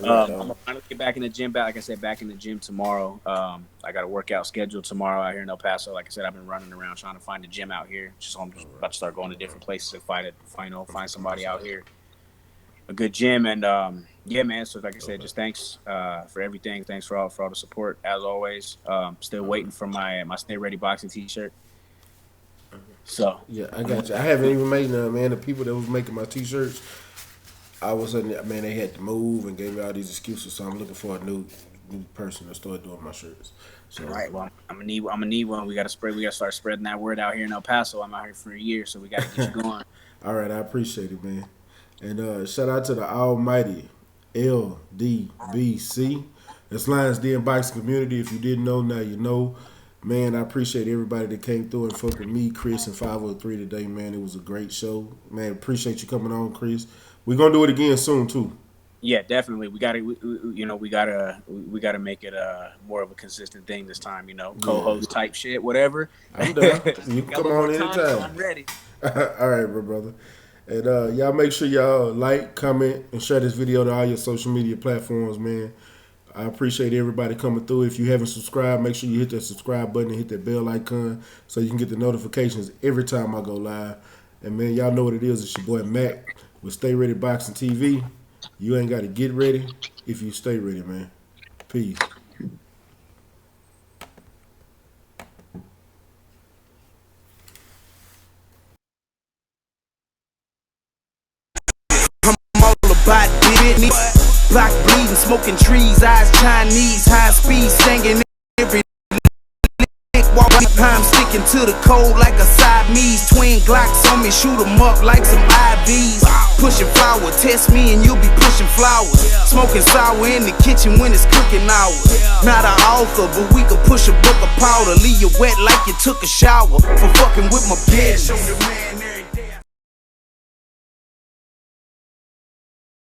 I'm gonna get back in the gym. Like I said, back in the gym tomorrow. I got a workout scheduled tomorrow out here in El Paso. Like I said, I've been running around trying to find a gym out here. I'm just about to start going to different places and find somebody out here, a good gym. And yeah, man. So like I said, just thanks for everything. Thanks for all the support as always. Still waiting for my Stay Ready Boxing T-shirt. So
yeah, I got you. I haven't even made none, man. The people that was making my T-shirts, I was man, they had to move and gave me all these excuses. So I'm looking for a new person to start doing my shirts. So
all right, well, I'm gonna need one. We gotta start spreading that word out here in El Paso. I'm out here for a year, so we gotta get you going.
All right, I appreciate it, man. And shout out to the almighty LDBC. That's Lions Den Boxing Community. If you didn't know, now you know. Man, I appreciate everybody that came through and fucked with me, Chris, and 503 today, man. It was a great show. Man, appreciate you coming on, Chris. We're gonna do it again soon too.
Yeah, definitely. We gotta make it more of a consistent thing this time. Co-host type shit, whatever.
I'm done. You can come on anytime.
So I'm ready.
All right, brother. And y'all make sure y'all like, comment, and share this video to all your social media platforms, man. I appreciate everybody coming through. If you haven't subscribed, make sure you hit that subscribe button and hit that bell icon so you can get the notifications every time I go live. And, man, y'all know what it is. It's your boy Mac with Stay Ready Boxing TV. You ain't got to get ready if you stay ready, man. Peace.
Block bleeding, smoking trees, eyes Chinese, high speed, singing every I'm sticking to the code like a Siamese. Twin Glocks on me, shoot 'em up like some IVs. Pushing flour, test me and you'll be pushing flowers. Smoking sour in the kitchen when it's cooking hours. Not an author, but we could push a book of powder. Leave you wet like you took a shower for fucking with my bitch.